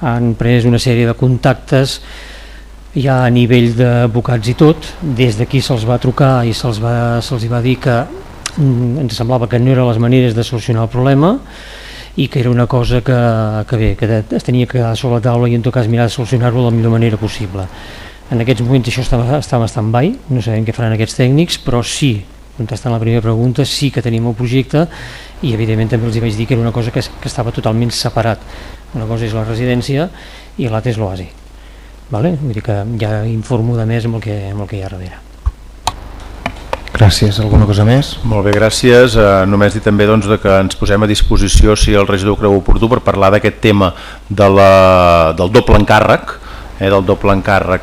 han pres una sèrie de contactes ja a nivell d'advocats i tot. Des d'aquí se'ls va trucar i se'ls va dir que ens semblava que no eren les maneres de solucionar el problema i que era una cosa que bé, que es tenia que quedar sobre la taula i en tot cas mirar de solucionar-ho de la millor manera possible. En aquests moments això està en stand-by, no sabem què faran aquests tècnics, però sí, contestant la primera pregunta, sí que tenim el projecte i evidentment també els vaig dir que era una cosa que estava totalment separat. Una cosa és la residència i l'altra és l'oasi. Vale? Vull dir que ja informo de més amb el que hi ha darrere. Gràcies. Alguna cosa més? Molt bé, gràcies. Només dir també doncs, que ens posem a disposició, si el regidor creu oportú, per parlar d'aquest tema del doble encàrrec, del doble encàrrec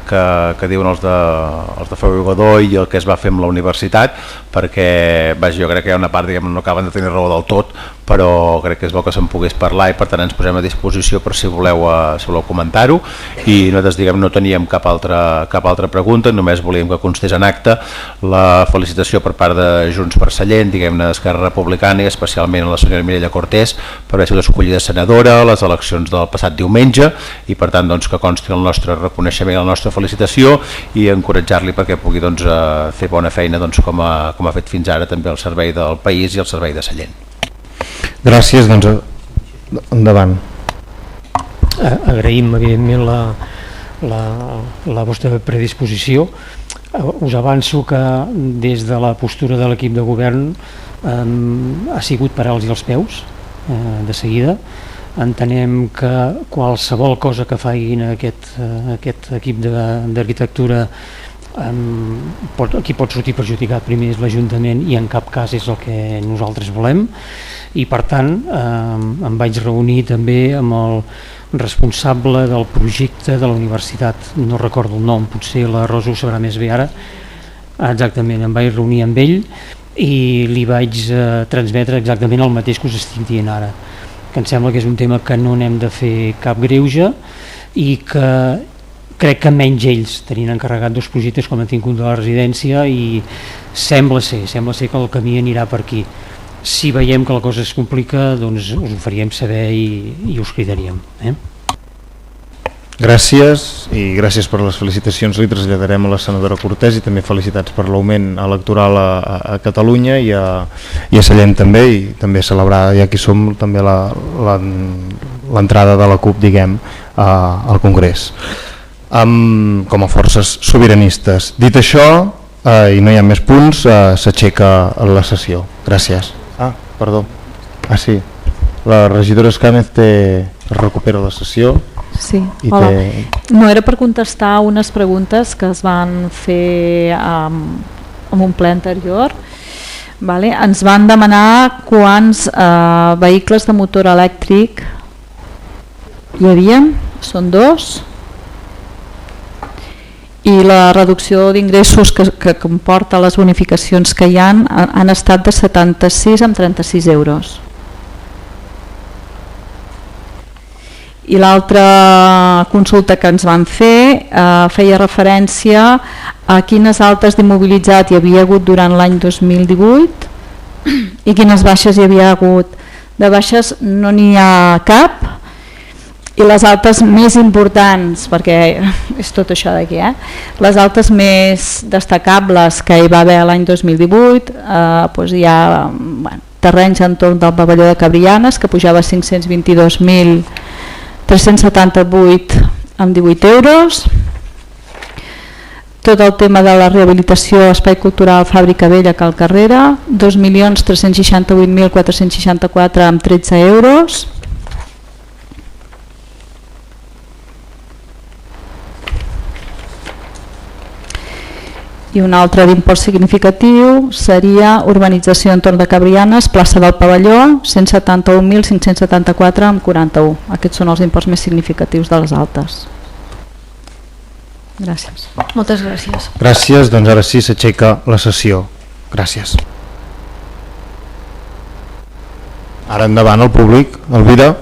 que diuen els de Feu i Godó i el que es va fer amb la universitat, perquè jo crec que hi ha una part, diguem, no acaben de tenir raó del tot, però crec que és bo que se'n pogués parlar i per tant ens posem a disposició per si voleu comentar-ho. I nosaltres, diguem, no teníem cap altra pregunta, només volíem que constés en acte la felicitació per part de Junts per Sallent, diguem-ne, d'Esquerra Republicana i especialment a la senyora Mireia Cortés per haver sigut escollida senadora a les eleccions del passat diumenge i per tant doncs, que consti el nostre reconeixement, la nostra felicitació i encoratjar-li perquè pugui doncs, fer bona feina doncs, com ha fet fins ara també al servei del país i al servei de Sallent. Gràcies, doncs endavant. Agraïm evidentment la vostra predisposició. Us avanço que des de la postura de l'equip de govern ha sigut parar-los els peus de seguida. Entenem que qualsevol cosa que facin aquest equip d'arquitectura qui pot sortir perjudicat primer és l'Ajuntament i en cap cas és el que nosaltres volem i per tant em vaig reunir també amb el responsable del projecte de la universitat, no recordo el nom, potser la Rosa ho sabrà més bé ara, exactament, em vaig reunir amb ell i li vaig transmetre exactament el mateix que us estic dient ara, que em sembla que és un tema que no n'hem de fer cap greuge i que crec que menys ells tenien encarregat dos projectes com han tingut de la residència i sembla ser que el camí anirà per aquí. Si veiem que la cosa es complica, doncs us ho faríem saber i us cridaríem. Gràcies i gràcies per les felicitacions, li traslladarem a la senadora Cortés i també felicitats per l'augment electoral a Catalunya i a Sallent també i també celebrar, ja que som, també l'entrada de la CUP, diguem, al Congrés. Com a forces sobiranistes. Dit això, i no hi ha més punts, s'aixeca la sessió. Gràcies. Perdó. Sí. La regidora Escàmez recupera la sessió. Sí, hola. No, era per contestar unes preguntes que es van fer en un ple anterior. Vale. Ens van demanar quants vehicles de motor elèctric hi havia. Són 2. I la reducció d'ingressos que comporta les bonificacions que hi han estat de 76 amb 36 euros. I l'altra consulta que ens van fer feia referència a quines altes d'immobilitzat hi havia hagut durant l'any 2018 i quines baixes hi havia hagut De baixes no n'hi ha cap, i les altes més importants, perquè és tot això d'aquí, les altes més destacables que hi va haver l'any 2018, doncs hi ha terrenys entorn del pavelló de Cabrianes, que pujava a 522.378 amb 18 euros. Tot el tema de la rehabilitació Espai Cultural Fàbrica Vella Cal Carrera, 2.368.464 amb 13 euros. I un altre d'import significatiu seria urbanització entorn de Cabrianes, plaça del Pavelló, 171.574 amb 41. Aquests són els imports més significatius de les altes. Gràcies. Moltes gràcies. Gràcies, doncs ara sí s'aixeca la sessió. Gràcies. Ara endavant el públic. Elvira.